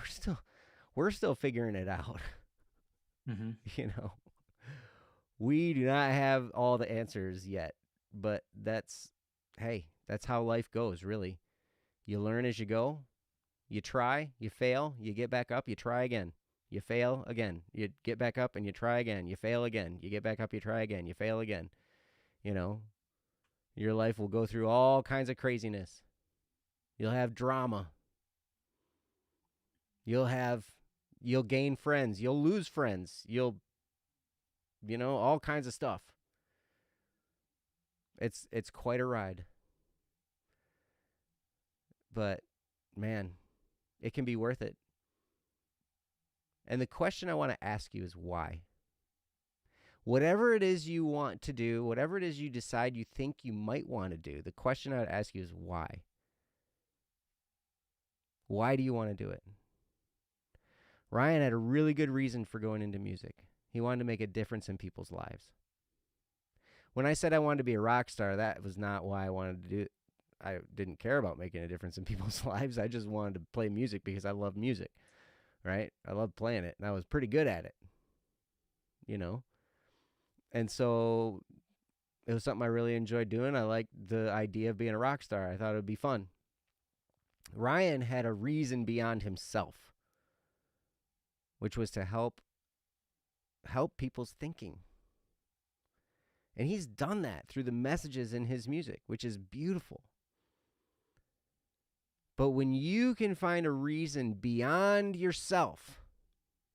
we're still figuring it out. We do not have all the answers yet, but that's how life goes, really. You learn as you go. You try, you fail, you get back up, you try again. You fail again. You get back up and you try again. You fail again. You get back up, you try again. You fail again. Your life will go through all kinds of craziness. You'll have drama. You'll gain friends. You'll lose friends. All kinds of stuff. It's quite a ride. But, man, it can be worth it. And the question I want to ask you is why? Whatever it is you want to do, whatever it is you decide you think you might want to do, the question I would ask you is why? Why do you want to do it? Ryan had a really good reason for going into music. He wanted to make a difference in people's lives. When I said I wanted to be a rock star, that was not why I wanted to do it. I didn't care about making a difference in people's lives. I just wanted to play music because I love music, right? I love playing it, and I was pretty good at it, And so it was something I really enjoyed doing. I liked the idea of being a rock star. I thought it would be fun. Ryan had a reason beyond himself, which was to help people's thinking. And he's done that through the messages in his music, which is beautiful. But when you can find a reason beyond yourself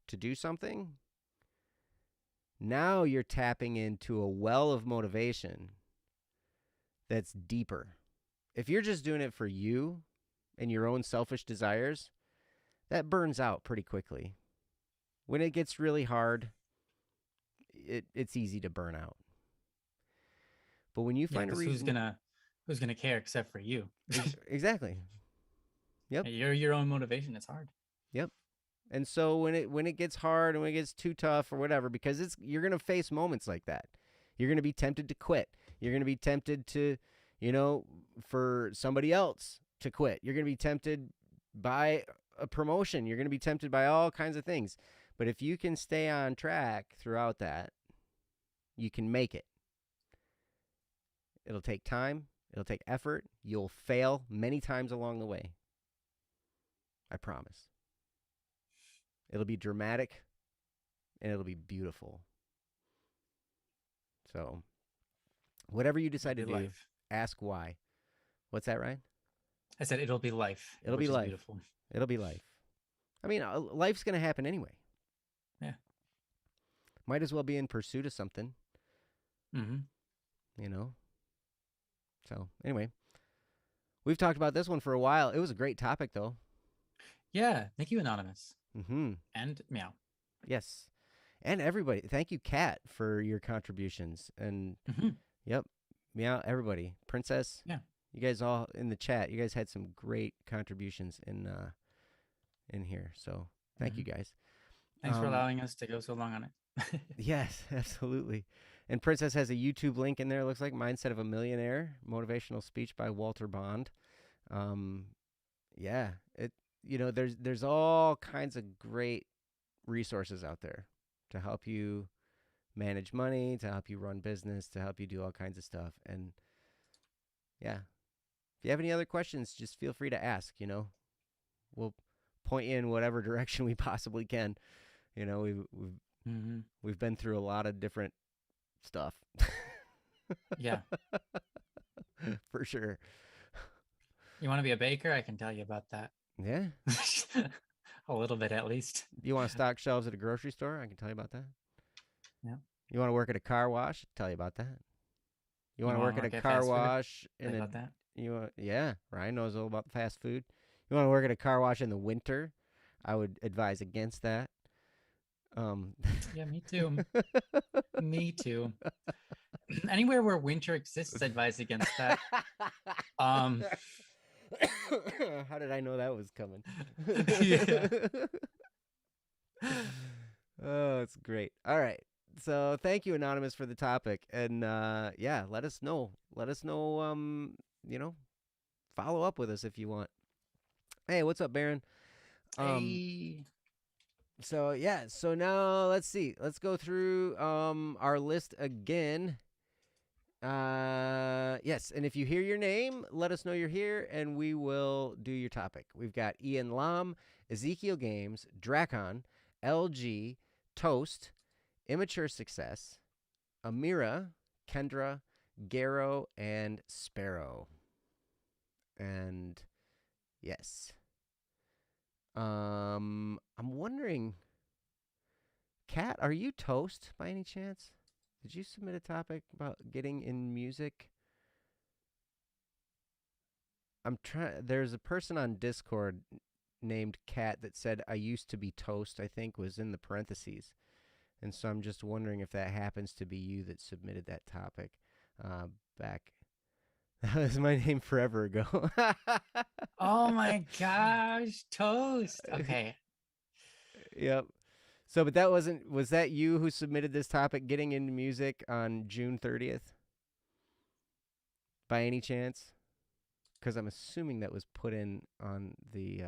to do something, now you're tapping into a well of motivation that's deeper. If you're just doing it for you and your own selfish desires, that burns out pretty quickly. When it gets really hard, it's easy to burn out. But when you find a reason, who's gonna care except for you? Exactly. Yep. You're your own motivation. It's hard. Yep. And so when it gets hard and when it gets too tough or whatever, because you're gonna face moments like that. You're gonna be tempted to quit. You're gonna be tempted to, for somebody else to quit. You're gonna be tempted by a promotion. You're gonna be tempted by all kinds of things. But if you can stay on track throughout that, you can make it. It'll take time. It'll take effort. You'll fail many times along the way. I promise. It'll be dramatic, and it'll be beautiful. So, whatever you decide to do, ask why. What's that, Ryan? I said it'll be life. It'll be life. Beautiful. It'll be life. I mean, life's going to happen anyway. Yeah. Might as well be in pursuit of something. Mm-hmm. So, anyway. We've talked about this one for a while. It was a great topic, though. Yeah. Thank you, Anonymous. Mm-hmm. And Meow. Yes. And everybody. Thank you, Kat, for your contributions. And, Yep. Meow, everybody. Princess. Yeah. You guys all in the chat. You guys had some great contributions in here. So, thank you guys. Thanks for allowing us to go so long on it. Yes, absolutely. And Princess has a YouTube link in there. It looks like Mindset of a Millionaire, motivational speech by Walter Bond. Yeah, there's all kinds of great resources out there to help you manage money, to help you run business, to help you do all kinds of stuff. And yeah, if you have any other questions, just feel free to ask. We'll point you in whatever direction we possibly can. We've been through a lot of different stuff. Yeah. For sure. You want to be a baker? I can tell you about that. Yeah. A little bit, at least. You want to stock shelves at a grocery store? I can tell you about that. Yeah. You want to work at a car wash? I'll tell you about that. You want to work at a car wash about that? Yeah, Ryan knows all about fast food. You want to work at a car wash in the winter? I would advise against that. Yeah, me too. Me too. Anywhere where winter exists, I advise against that. How did I know that was coming? Yeah. Oh, it's great. All right. So thank you, Anonymous, for the topic. And yeah, let us know. Let us know, follow up with us if you want. Hey, what's up, Baron? Hey. So yeah, so now let's see. Let's go through our list again. Yes, and if you hear your name, let us know you're here, and we will do your topic. We've got Ian Lam, Ezekiel Games, Dracon, LG, Toast, Immature Success, Amira, Kendra, Garrow, and Sparrow. And yes. I'm wondering, Kat, are you toast by any chance? Did you submit a topic about getting in music? There's a person on Discord named Kat that said I used to be toast, I think was in the parentheses. And so I'm just wondering if that happens to be you that submitted that topic back. That was my name forever ago. Oh my gosh, toast. Okay. Yep. So, but was that you who submitted this topic, getting into music on June 30th? By any chance? Because I'm assuming that was put in on the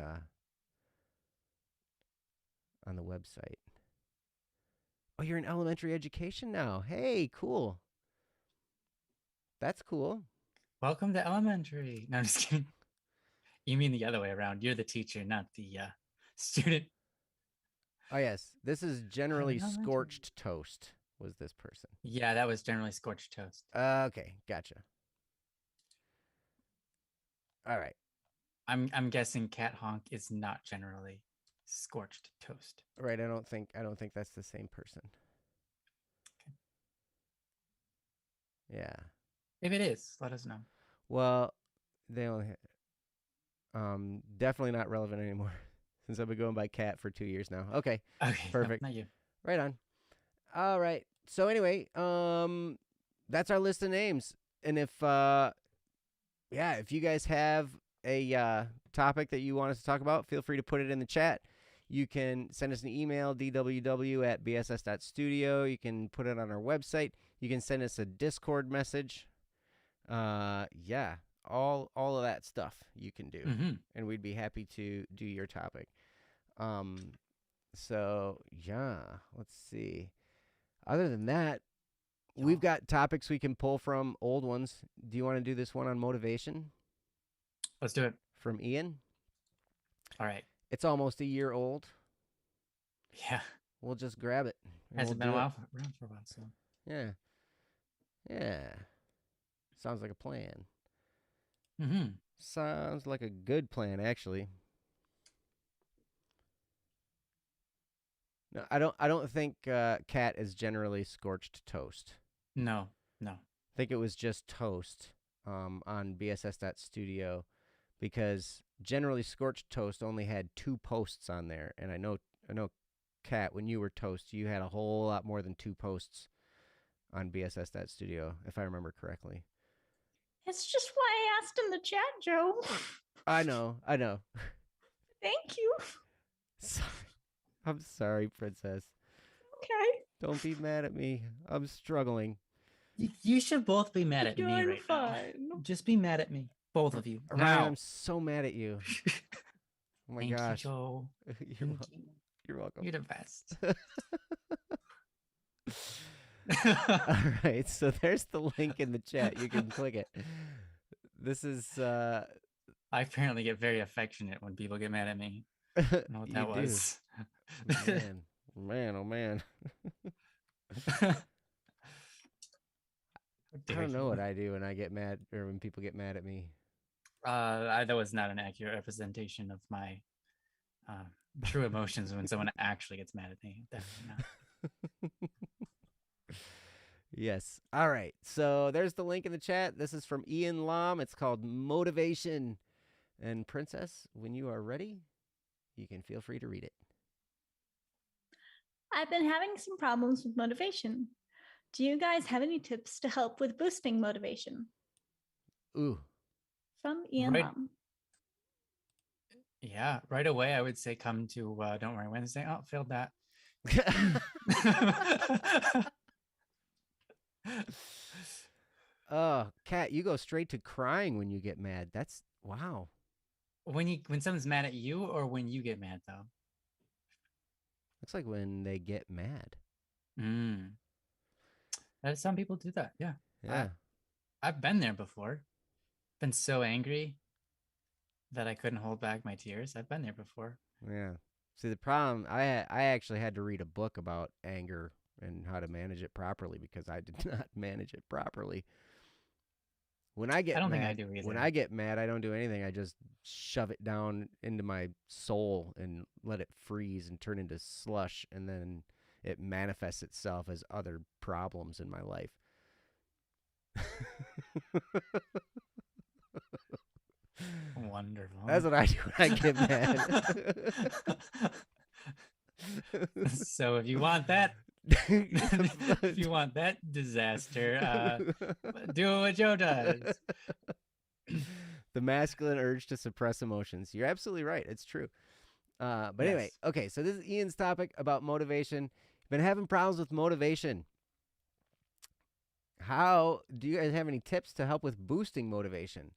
website. Oh, you're in elementary education now. Hey, cool. That's cool. Welcome to elementary. No, I'm just kidding. You mean the other way around. You're the teacher, not the student. Oh, yes. This is generally scorched toast, was this person. Yeah, that was generally scorched toast. Okay, gotcha. All right. I'm guessing cat honk is not generally scorched toast. Right, I don't think that's the same person. Okay. Yeah. If it is, let us know. Well, they only definitely not relevant anymore since I've been going by Cat for 2 years now. Okay. Okay. Perfect. No, not you. Right on. All right. So anyway, that's our list of names. And if you guys have a topic that you want us to talk about, feel free to put it in the chat. You can send us an email, dww@bss.studio. You can put it on our website. You can send us a Discord message. All of that stuff you can do, and we'd be happy to do your topic. So yeah, let's see. Other than that, we've got topics we can pull from, old ones. Do you want to do this one on motivation? Let's do it. From Ian. All right. It's almost a year old. Yeah. We'll just grab it. Hasn't been around for a while, so. Yeah. Sounds like a plan. Sounds like a good plan, actually. No, I don't think Cat is generally scorched toast. No. I think it was just toast on bss.studio, because generally scorched toast only had 2 posts on there, and I know Cat, when you were toast, you had a whole lot more than 2 posts on bss.studio, if I remember correctly. It's just why I asked in the chat, Joe. I know. Thank you. I'm sorry, Princess. Okay. Don't be mad at me. I'm struggling. You should both be mad at me right fine. now. Just be mad at me, both of you. Ryan, I'm so mad at you. Oh my gosh. You, Joe. You're welcome. You're the best. All right, so there's the link in the chat. You can click it. This is I apparently get very affectionate when people get mad at me. I don't know what that was. Man, oh man. I don't know what I do when I get mad, or when people get mad at me. That was not an accurate representation of my true emotions when someone actually gets mad at me. Definitely not. Yes. All right. So there's the link in the chat. This is from Ian Lam. It's called Motivation. And Princess, when you are ready, you can feel free to read it. I've been having some problems with motivation. Do you guys have any tips to help with boosting motivation? Ooh. From Ian Lam. Yeah, right away I would say come to Don't Worry Wednesday. Oh, failed that. Kat, you go straight to crying when you get mad. That's wow. When someone's mad at you, or when you get mad though? Looks like when they get mad. Some people do that. Yeah. Yeah. I've been there before. Been so angry that I couldn't hold back my tears. I've been there before. Yeah. See, the problem, I actually had to read a book about anger and how to manage it properly, because I did not manage it properly. When I get I don't mad, think I do either. when I get mad, I don't do anything. I just shove it down into my soul and let it freeze and turn into slush, and then it manifests itself as other problems in my life. Wonderful. That's what I do when I get mad. So if you want that, if you want that disaster, do what Joe does. The masculine urge to suppress emotions. You're absolutely right. It's true. But anyway, okay, so this is Ian's topic about motivation. Been having problems with motivation. How do you guys have any tips to help with boosting motivation?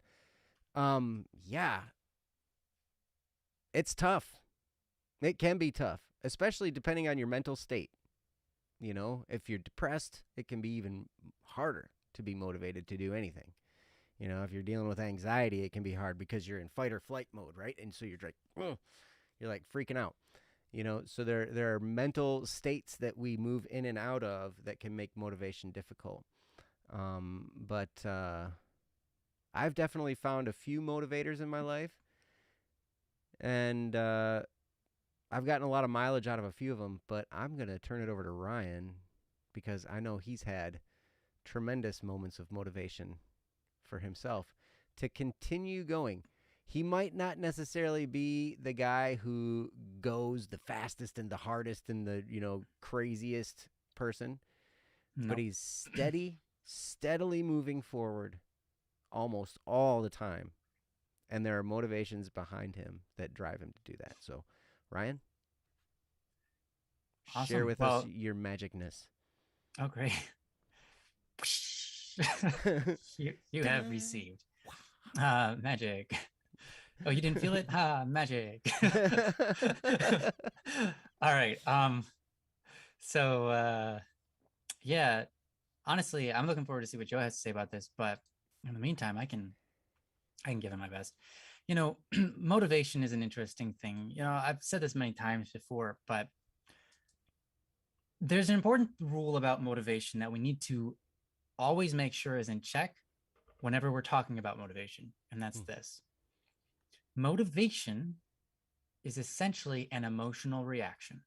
Yeah. It's tough. It can be tough, especially depending on your mental state. You know, if you're depressed, it can be even harder to be motivated to do anything. You know, if you're dealing with anxiety, it can be hard because you're in fight or flight mode, right? And so you're like, ugh, you're like freaking out. You know, so there are mental states that we move in and out of that can make motivation difficult. But I've definitely found a few motivators in my life, and I've gotten a lot of mileage out of a few of them, but I'm going to turn it over to Ryan because I know he's had tremendous moments of motivation for himself to continue going. He might not necessarily be the guy who goes the fastest and the hardest and the, craziest person, but he's steadily moving forward almost all the time. And there are motivations behind him that drive him to do that. So, Ryan, awesome. Share with us your magicness. Oh, great. you have received magic. Oh, you didn't feel it? Magic. All right. So yeah, honestly, I'm looking forward to see what Joe has to say about this, but in the meantime, I can give it my best. Motivation is an interesting thing. I've said this many times before, but there's an important rule about motivation that we need to always make sure is in check whenever we're talking about motivation, and that's this. Motivation is essentially an emotional reaction,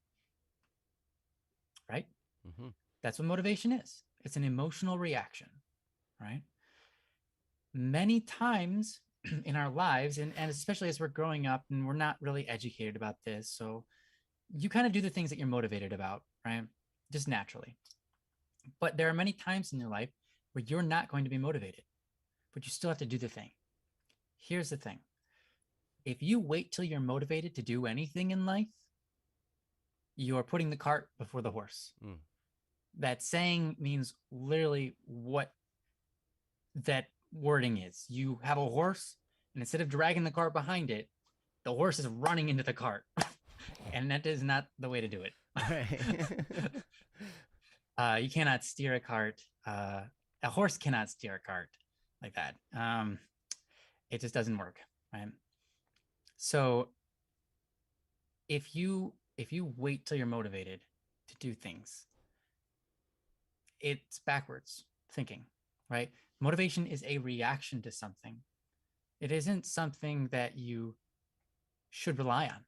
right? Mm-hmm. That's what motivation is. It's an emotional reaction, right? Many times in our lives, and especially as we're growing up and we're not really educated about this, so you kind of do the things that you're motivated about, right? Just naturally. But there are many times in your life where you're not going to be motivated, but you still have to do the thing. Here's the thing. If you wait till you're motivated to do anything in life, you're putting the cart before the horse. That saying means literally what that wording is. You have a horse, and instead of dragging the cart behind it, the horse is running into the cart. And that is not the way to do it. You cannot steer a cart. A horse cannot steer a cart like that. It just doesn't work, right? So if you wait till you're motivated to do things, it's backwards thinking, right? Motivation is a reaction to something. It isn't something that you should rely on.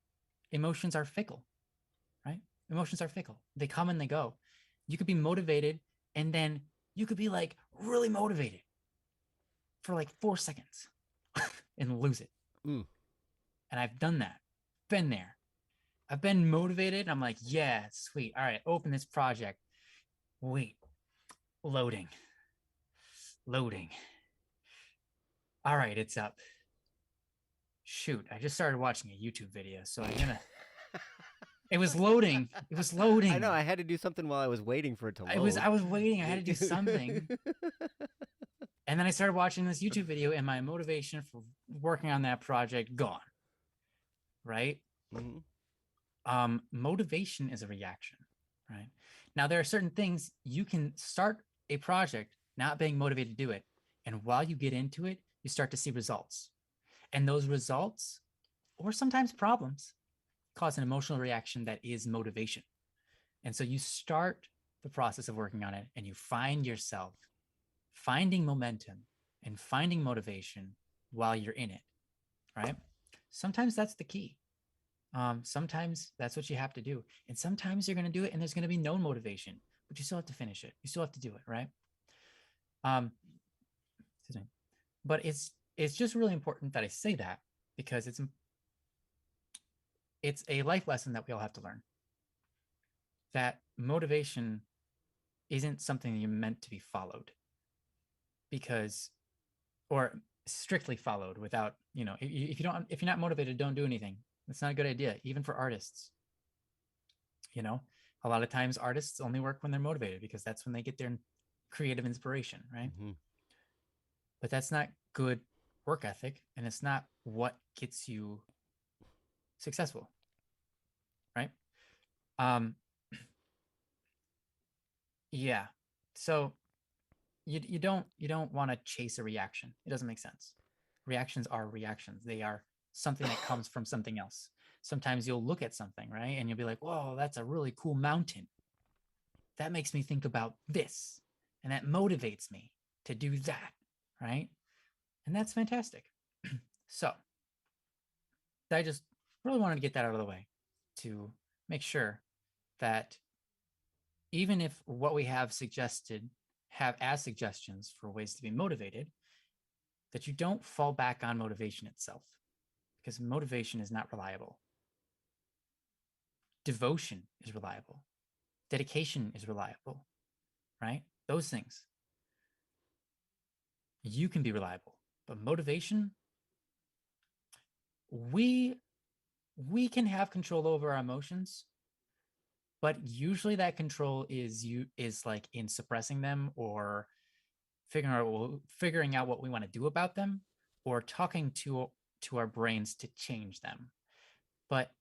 Emotions are fickle, right? Emotions are fickle. They come and they go. You could be motivated, and then you could be like really motivated for like 4 seconds and lose it. And I've done that. Been there. I've been motivated. I'm like, yeah, sweet. All right, open this project. Wait. Loading. All right, it's up. Shoot, I just started watching a YouTube video, so I'm gonna... It was loading. I know, I had to do something while I was waiting for it to load. I was waiting. I had to do something. And then I started watching this YouTube video, and my motivation for working on that project gone. Right? Mm-hmm. Motivation is a reaction, right? Now, there are certain things you can start a project not being motivated to do it. And while you get into it, you start to see results. And those results, or sometimes problems, cause an emotional reaction that is motivation. And so you start the process of working on it, and you find yourself finding momentum and finding motivation while you're in it, right? Sometimes that's the key. Sometimes that's what you have to do. And sometimes you're going to do it and there's going to be no motivation, but you still have to finish it. You still have to do it, right? But it's just really important that I say that, because it's a life lesson that we all have to learn. That motivation isn't something you're meant to be followed, or strictly followed without, if you're not motivated, don't do anything. That's not a good idea, even for artists. A lot of times artists only work when they're motivated, because that's when they get their creative inspiration, right? Mm-hmm. But that's not good work ethic, and it's not what gets you successful, right? Yeah. So you don't want to chase a reaction. It doesn't make sense. Reactions are reactions. They are something that comes from something else. Sometimes you'll look at something, right? And you'll be like, whoa, that's a really cool mountain. That makes me think about this. And that motivates me to do that, right? And that's fantastic. So I just really wanted to get that out of the way, to make sure that even if what we have as suggestions for ways to be motivated, that you don't fall back on motivation itself, because motivation is not reliable. Devotion is reliable. Dedication is reliable, right? Those things. You can be reliable, but motivation, we can have control over our emotions, but usually that control is like in suppressing them, or figuring out what we want to do about them, or talking to our brains to change them. But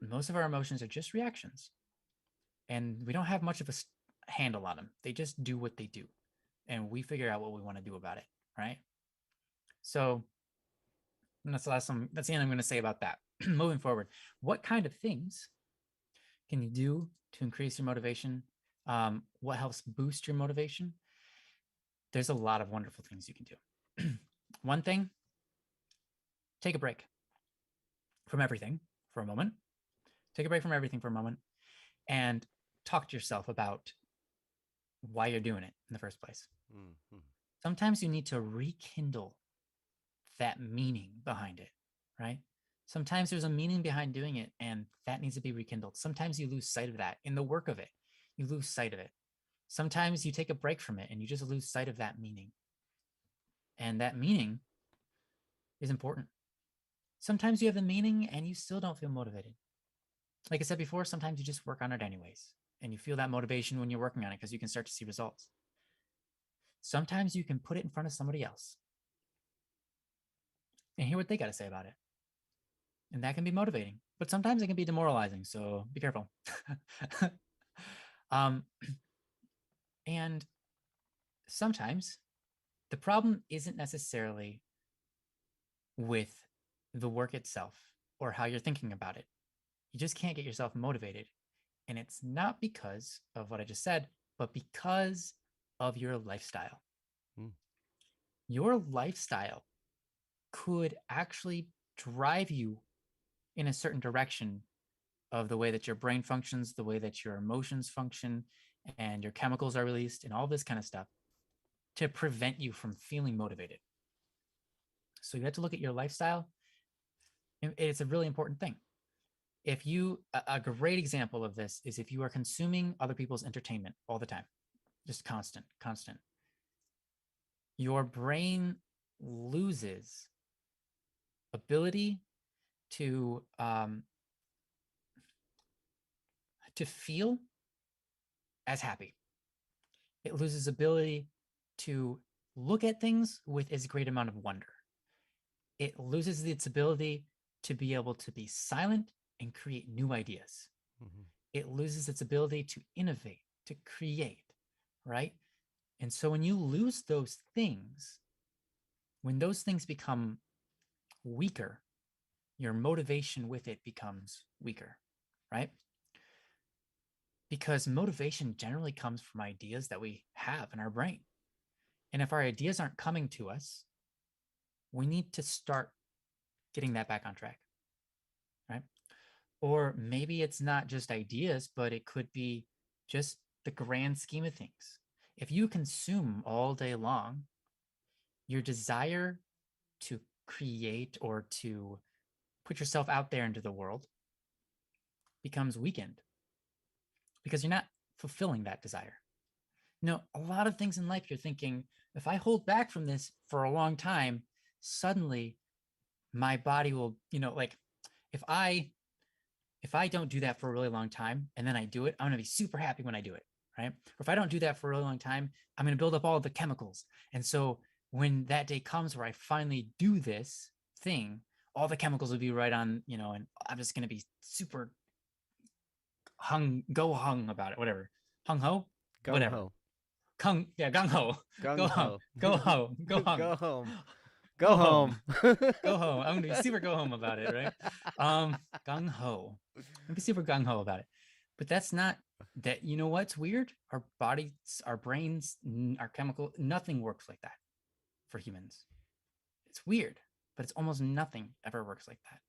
most of our emotions are just reactions, and we don't have much of a handle on them. They just do what they do, and we figure out what we want to do about it, right? So that's the end I'm going to say about that. Moving forward, what kind of things can you do to increase your motivation? What helps boost your motivation? There's a lot of wonderful things you can do. One thing, take a break from everything for a moment. Take a break from everything for a moment and talk to yourself about why you're doing it in the first place. Mm-hmm. Sometimes you need to rekindle that meaning behind it, right? Sometimes there's a meaning behind doing it, and that needs to be rekindled. Sometimes you lose sight of that in the work of it. You lose sight of it. Sometimes you take a break from it and you just lose sight of that meaning. And that meaning is important. Sometimes you have the meaning and you still don't feel motivated. Like I said before, sometimes you just work on it anyways, and you feel that motivation when you're working on it because you can start to see results. Sometimes you can put it in front of somebody else and hear what they got to say about it. And that can be motivating, but sometimes it can be demoralizing. So be careful. And sometimes the problem isn't necessarily with the work itself or how you're thinking about it. You just can't get yourself motivated. And it's not because of what I just said, but because of your lifestyle. Your lifestyle could actually drive you in a certain direction of the way that your brain functions, the way that your emotions function, and your chemicals are released, and all this kind of stuff, to prevent you from feeling motivated. So you have to look at your lifestyle. It's a really important thing. A great example of this is if you are consuming other people's entertainment all the time, just constant, your brain loses ability to feel as happy. It loses ability to look at things with as great amount of wonder. It loses its ability to be able to be silent and create new ideas. Mm-hmm. It loses its ability to innovate, to create, right? And so when you lose those things, when those things become weaker, your motivation with it becomes weaker, right? Because motivation generally comes from ideas that we have in our brain. And if our ideas aren't coming to us, we need to start getting that back on track, right? Or maybe it's not just ideas, but it could be just the grand scheme of things. If you consume all day long, your desire to create or to put yourself out there into the world becomes weakened because you're not fulfilling that desire. A lot of things in life you're thinking, if I hold back from this for a long time, suddenly my body will, like if I don't do that for a really long time and then I do it, I'm going to be super happy when I do it, right? Or if I don't do that for a really long time, I'm going to build up all the chemicals. And so when that day comes where I finally do this thing, all the chemicals will be right on, and I'm just going to be super hung about it, whatever. Hung ho? Gung Whatever. ho. Gung ho. Gung Go ho. home. Go home. Go home. Go home. Go home. Go home. I'm gonna be super go home about it, right? Gung ho. I'm gonna be super gung ho about it. But that's not that. You know what's weird? Our bodies, our brains, our chemical, nothing works like that for humans. It's weird, but it's almost nothing ever works like that.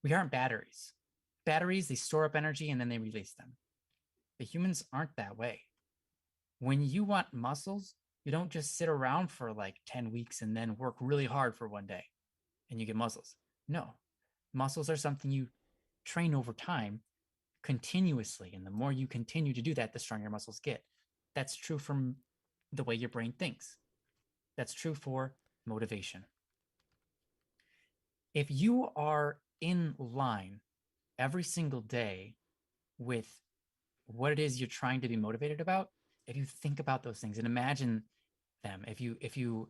We aren't batteries. Batteries, they store up energy and then they release them. But humans aren't that way. When you want muscles, you don't just sit around for like 10 weeks and then work really hard for one day and you get muscles. No, muscles are something you train over time continuously. And the more you continue to do that, the stronger your muscles get. That's true from the way your brain thinks. That's true for motivation. If you are in line every single day with what it is you're trying to be motivated about, if you think about those things and imagine them, if you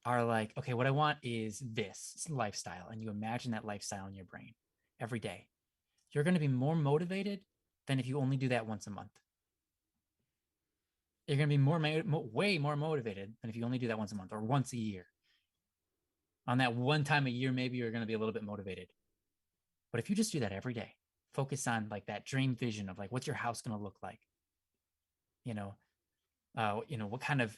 are like, okay, what I want is this lifestyle, and you imagine that lifestyle in your brain every day, you're going to be more motivated than if you only do that once a month. You're going to be way more motivated than if you only do that once a month or once a year. On that one time a year, maybe you're going to be a little bit motivated. But if you just do that every day, focus on like that dream vision of like, what's your house going to look like? What kind of,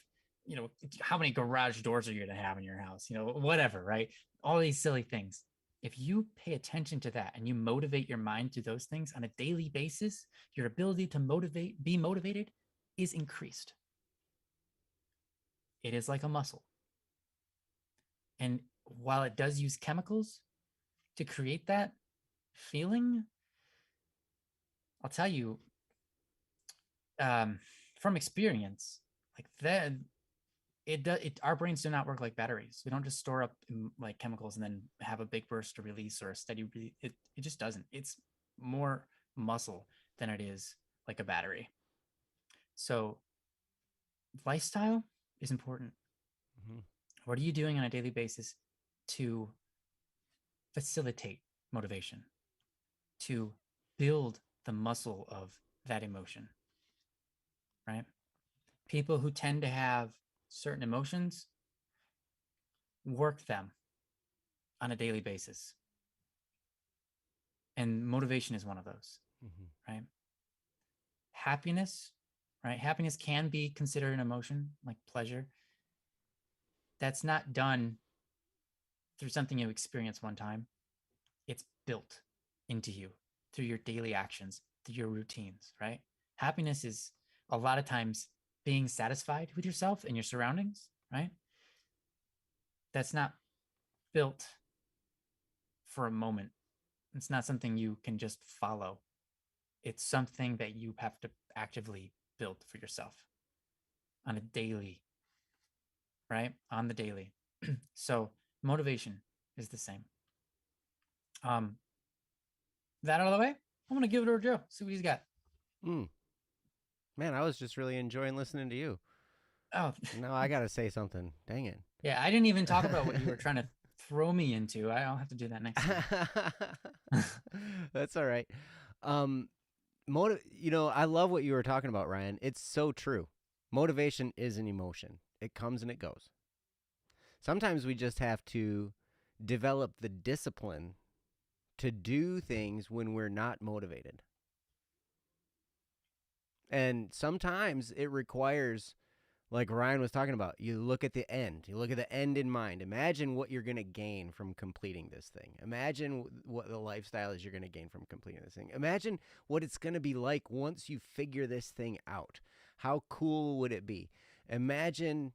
how many garage doors are you going to have in your house? Whatever, right? All these silly things. If you pay attention to that and you motivate your mind to those things on a daily basis, your ability to be motivated is increased. It is like a muscle. And while it does use chemicals to create that feeling, I'll tell you, from experience, like that, our brains do not work like batteries. We don't just store up like chemicals and then have a big burst of release or a steady release. It just doesn't. It's more muscle than it is like a battery. So lifestyle is important. Mm-hmm. What are you doing on a daily basis to facilitate motivation, to build the muscle of that emotion, right? People who tend to have certain emotions, work them on a daily basis. And motivation is one of those, mm-hmm. Right? Happiness, right? Happiness can be considered an emotion, like pleasure. That's not done through something you experience one time. It's built into you through your daily actions, through your routines, right? Happiness is a lot of times being satisfied with yourself and your surroundings, right? That's not built for a moment. It's not something you can just follow. It's something that you have to actively build for yourself on a daily, right? On the daily. So motivation is the same. That out of the way, I'm going to give it over to Joe. See what he's got. Man, I was just really enjoying listening to you. Oh. No, I got to say something. Dang it. Yeah, I didn't even talk about what you were trying to throw me into. I'll have to do that next time. That's all right. I love what you were talking about, Ryan. It's so true. Motivation is an emotion. It comes and it goes. Sometimes we just have to develop the discipline to do things when we're not motivated. And sometimes it requires Like Ryan was talking about, you look at the end. You look at the end in mind. Imagine what you're going to gain from completing this thing. Imagine what the lifestyle is you're going to gain from completing this thing. Imagine what it's going to be like once you figure this thing out. How cool would it be? Imagine,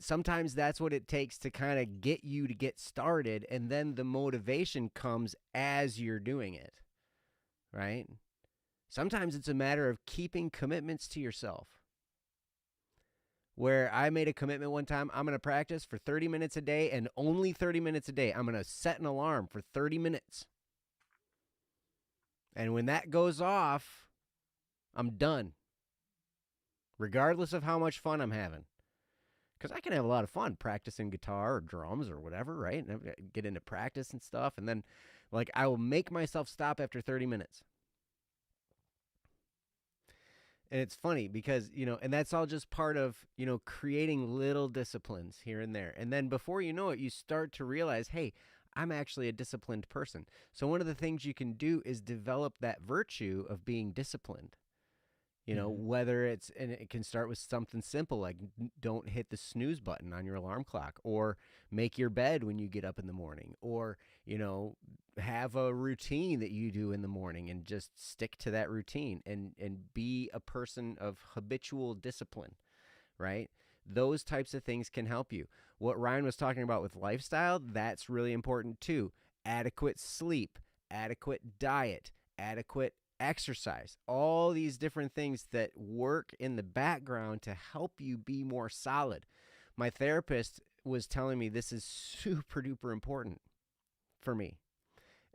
sometimes that's what it takes to kind of get you to get started, and then the motivation comes as you're doing it, right? Sometimes it's a matter of keeping commitments to yourself. Where I made a commitment one time, I'm going to practice for 30 minutes a day and only 30 minutes a day. I'm going to set an alarm for 30 minutes. And when that goes off, I'm done. Regardless of how much fun I'm having. Because I can have a lot of fun practicing guitar or drums or whatever, right? And get into practice and stuff. And then, I will make myself stop after 30 minutes. And it's funny because, and that's all just part of, creating little disciplines here and there. And then before you know it, you start to realize, hey, I'm actually a disciplined person. So one of the things you can do is develop that virtue of being disciplined. Whether and it can start with something simple like don't hit the snooze button on your alarm clock, or make your bed when you get up in the morning, or, have a routine that you do in the morning and just stick to that routine and be a person of habitual discipline, right? Those types of things can help you. What Ryan was talking about with lifestyle, that's really important too. Adequate sleep, adequate diet, adequate exercise, all these different things that work in the background to help you be more solid. My therapist was telling me this is super duper important for me.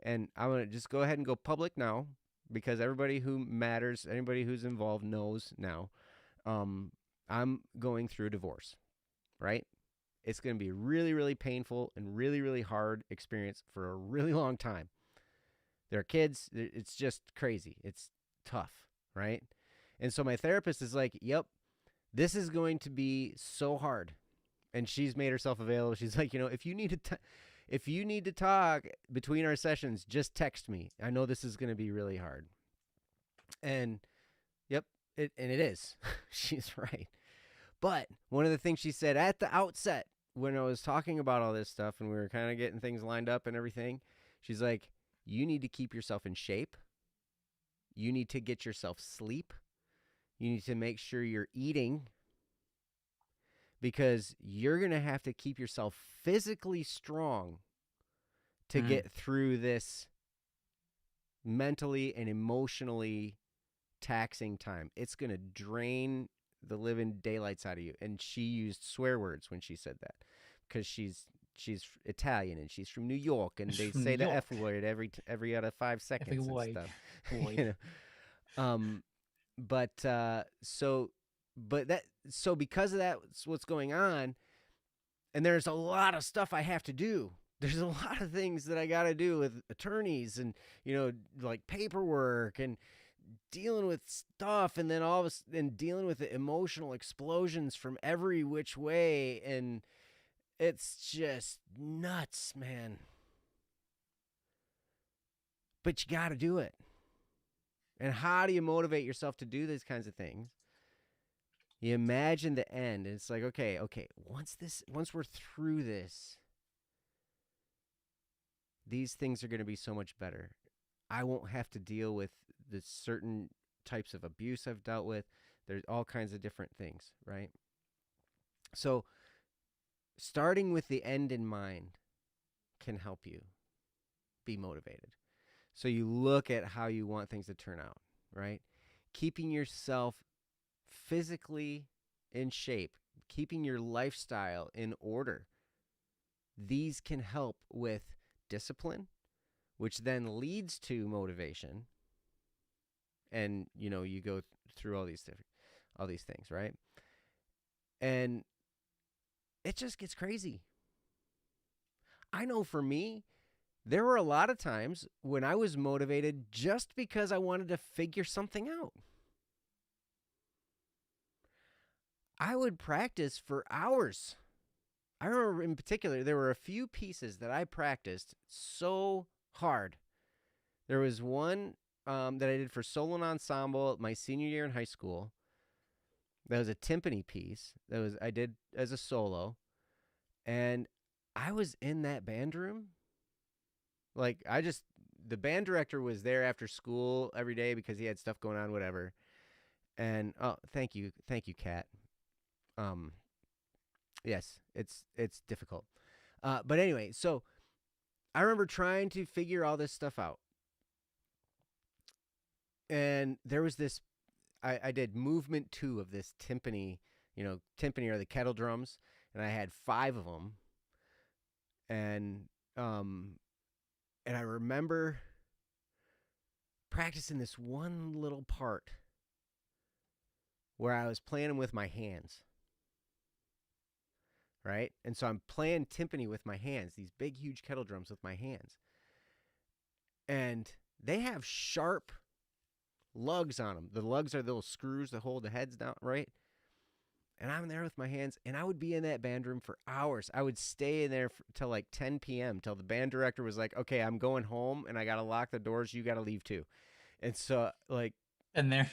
And I'm going to just go ahead and go public now, because everybody who matters, anybody who's involved knows now, I'm going through a divorce, right? It's going to be really, really painful and really, really hard experience for a really long time. There are kids. It's just crazy. It's tough, right? And so my therapist is like, yep, this is going to be so hard. And she's made herself available. She's like, if you need to talk between our sessions, just text me. I know this is going to be really hard. And yep, it is. She's right. But one of the things she said at the outset when I was talking about all this stuff and we were kind of getting things lined up and everything, she's like, you need to keep yourself in shape. You need to get yourself sleep. You need to make sure you're eating, because you're going to have to keep yourself physically strong to get through this mentally and emotionally taxing time. It's going to drain the living daylights out of you. And she used swear words when she said that, because she's Italian and she's from New York, and they say the F word every out of 5 seconds and stuff. So because of that, what's going on, and there's a lot of stuff I have to do. There's a lot of things that I got to do with attorneys and, like paperwork and dealing with stuff, and then and dealing with the emotional explosions from every which way. And it's just nuts, man. But you got to do it. And how do you motivate yourself to do these kinds of things? You imagine the end, and it's like, okay, once we're through this, these things are going to be so much better. I won't have to deal with the certain types of abuse I've dealt with. There's all kinds of different things, right? So starting with the end in mind can help you be motivated. So you look at how you want things to turn out, right? Keeping yourself physically in shape, keeping your lifestyle in order. These can help with discipline, which then leads to motivation. And, you go through all these things, right? And it just gets crazy. I know for me, there were a lot of times when I was motivated just because I wanted to figure something out. I would practice for hours. I remember in particular, there were a few pieces that I practiced so hard. There was one that I did for solo and ensemble my senior year in high school. That was a timpani piece that I did as a solo, and I was in that band room. Like, the band director was there after school every day because he had stuff going on, whatever. And oh, thank you, Kat. Yes, it's difficult. But anyway, so I remember trying to figure all this stuff out. And there was this, I did movement 2 of this timpani. Timpani are the kettle drums, and I had 5 of them. And I remember practicing this one little part where I was playing them with my hands. Right? And so I'm playing timpani with my hands, these big, huge kettle drums with my hands. And they have sharp lugs on them. The lugs are the little screws that hold the heads down, right? And I'm there with my hands, and I would be in that band room for hours. I would stay in there till like 10 p.m., till the band director was like, okay, I'm going home, and I got to lock the doors. You got to leave too. And so, like... And there...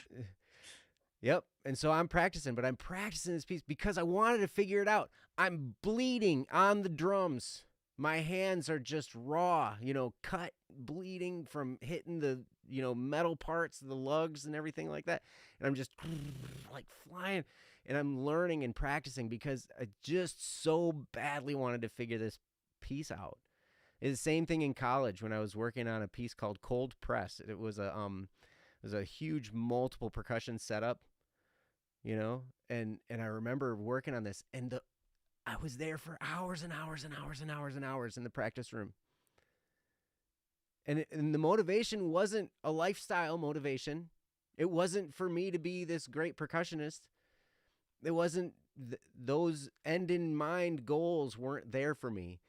Yep. And so I'm practicing, but I'm practicing this piece because I wanted to figure it out. I'm bleeding on the drums. My hands are just raw, cut, bleeding from hitting the, metal parts of the lugs and everything like that. And I'm just like flying, and I'm learning and practicing because I just so badly wanted to figure this piece out. It's the same thing in college when I was working on a piece called Cold Press. It was a huge multiple percussion setup. And I remember working on this, and I was there for hours and hours and hours and hours and hours in the practice room. And the motivation wasn't a lifestyle motivation. It wasn't for me to be this great percussionist. It wasn't, those end in mind goals weren't there for me.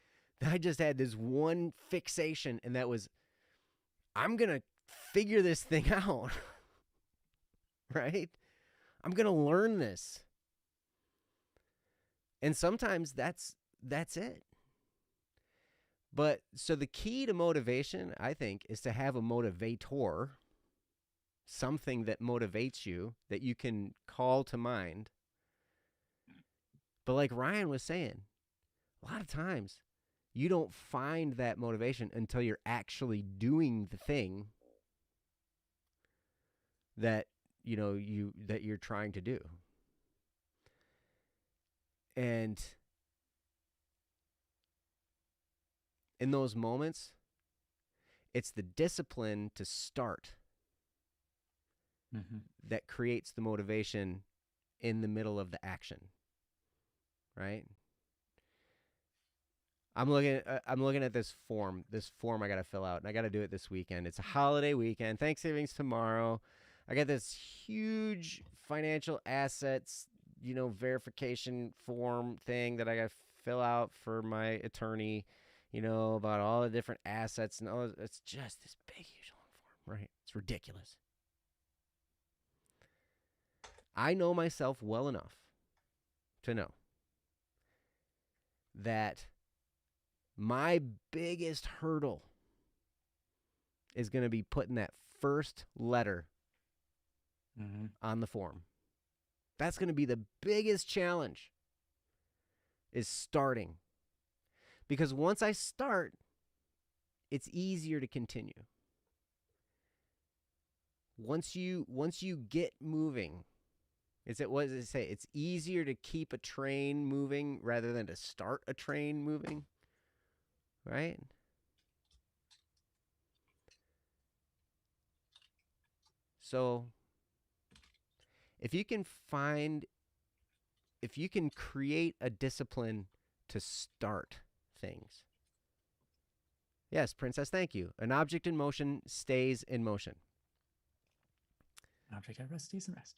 I just had this one fixation, and that was, I'm going to figure this thing out. Right? I'm going to learn this. And sometimes that's it. But so the key to motivation, I think, is to have a motivator, something that motivates you that you can call to mind. But like Ryan was saying, a lot of times you don't find that motivation until you're actually doing the thing that you're trying to do. And in those moments, it's the discipline to start that creates the motivation in the middle of the action. Right? I'm looking at this form I got to fill out, and I got to do it this weekend. It's a holiday weekend. Thanksgiving's tomorrow. I got this huge financial assets, verification form thing that I got to fill out for my attorney, about all the different assets. And all. It's just this big, huge long form, right? It's ridiculous. I know myself well enough to know that my biggest hurdle is going to be putting that first letter on the form. That's going to be the biggest challenge, is starting. Because once I start, it's easier to continue. Once you get moving, what does it say? It's easier to keep a train moving rather than to start a train moving. Right? So if you can create a discipline to start things. Yes, Princess, thank you. An object in motion stays in motion. An object at rest stays in rest.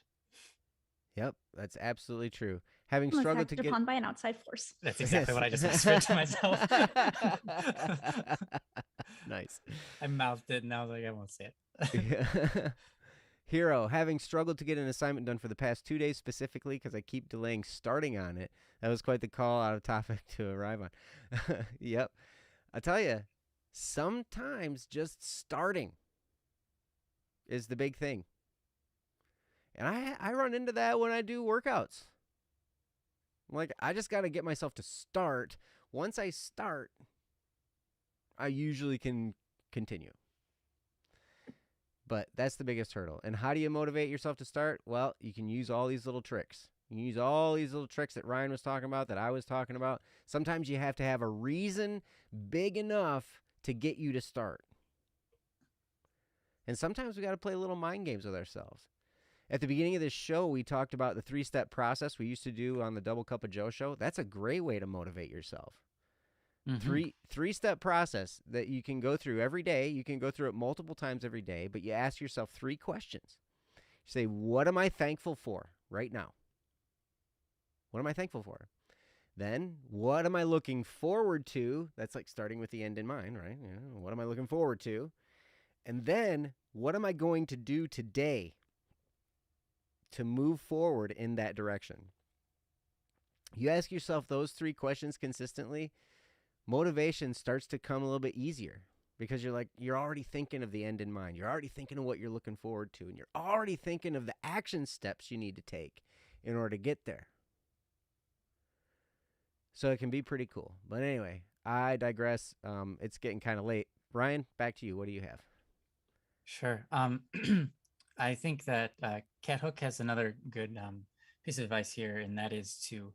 Yep, that's absolutely true. Having struggled to get upon by an outside force. That's exactly what I just whispered to myself. Nice. I mouthed it, and I was like, I won't say it. Yeah. Hero, having struggled to get an assignment done for the past 2 days specifically because I keep delaying starting on it. That was quite the call out of topic to arrive on. Yep. I tell you, sometimes just starting is the big thing. And I run into that when I do workouts. I'm like, I just got to get myself to start. Once I start, I usually can continue. But that's the biggest hurdle. And how do you motivate yourself to start? Well, you can use all these little tricks. You can use all these little tricks that Ryan was talking about, that I was talking about. Sometimes you have to have a reason big enough to get you to start. And sometimes we got to play little mind games with ourselves. At the beginning of this show, we talked about the 3-step process we used to do on the Double Cup of Joe show. That's a great way to motivate yourself. Mm-hmm. Three-step process that you can go through every day. You can go through it multiple times every day, but you ask yourself 3 questions. You say, what am I thankful for right now? What am I thankful for? Then, what am I looking forward to? That's like starting with the end in mind, right? You know, what am I looking forward to? And then, what am I going to do today to move forward in that direction? You ask yourself those 3 questions consistently, motivation starts to come a little bit easier because you're already thinking of the end in mind. You're already thinking of what you're looking forward to, and you're already thinking of the action steps you need to take in order to get there. So it can be pretty cool. But anyway, I digress. It's getting kind of late. Ryan, back to you. What do you have? Sure. I think that Cat Hook has another good piece of advice here, and that is to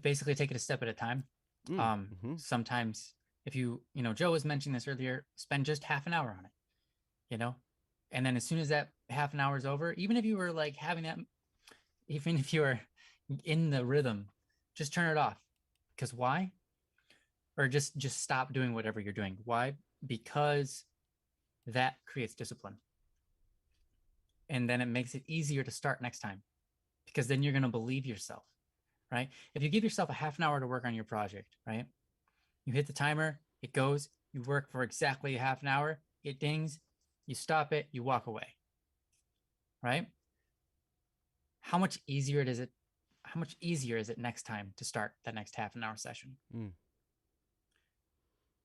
basically take it a step at a time. Sometimes if Joe was mentioning this earlier, spend just half an hour on it, and then as soon as that half an hour is over, even if you were like even if you were in the rhythm, just turn it off. Because why? Or just stop doing whatever you're doing. Why? Because that creates discipline. And then it makes it easier to start next time, because then you're going to believe yourself, right? If you give yourself a half an hour to work on your project, right? You hit the timer, it goes, you work for exactly a half an hour, it dings, you stop it, you walk away, right? How much easier is it next time to start that next half an hour session?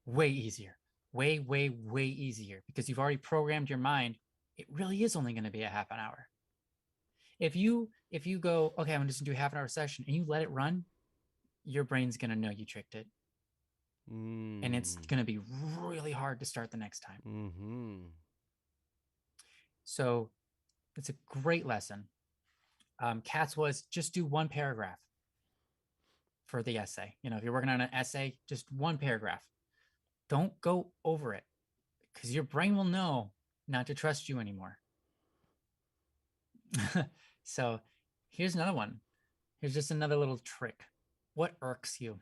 Way easier. Way, way, way easier, because you've already programmed your mind. It really is only going to be a half an hour. If you go, okay, I'm just going to do a half an hour session, and you let it run, your brain's going to know you tricked it. And it's going to be really hard to start the next time. Mm-hmm. So it's a great lesson. Kat's was just do 1 paragraph for the essay. If you're working on an essay, just 1 paragraph. Don't go over it, because your brain will know not to trust you anymore. So here's another one. Here's just another little trick. What irks you?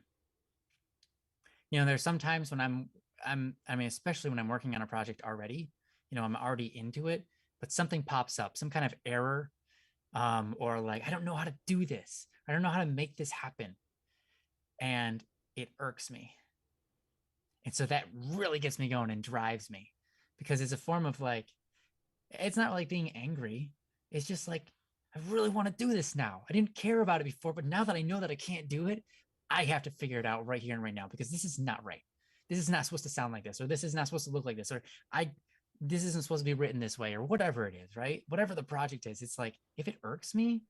There's sometimes when especially when I'm working on a project already, I'm already into it, but something pops up, some kind of error, or like, I don't know how to do this. I don't know how to make this happen. And it irks me. And so that really gets me going and drives me, because it's a form of it's not like being angry. It's just like, I really want to do this now. I didn't care about it before, but now that I know that I can't do it, I have to figure it out right here and right now, because this is not right. This is not supposed to sound like this, or this is not supposed to look like this, or this isn't supposed to be written this way, or whatever it is, right? Whatever the project is, it's like, if it irks me,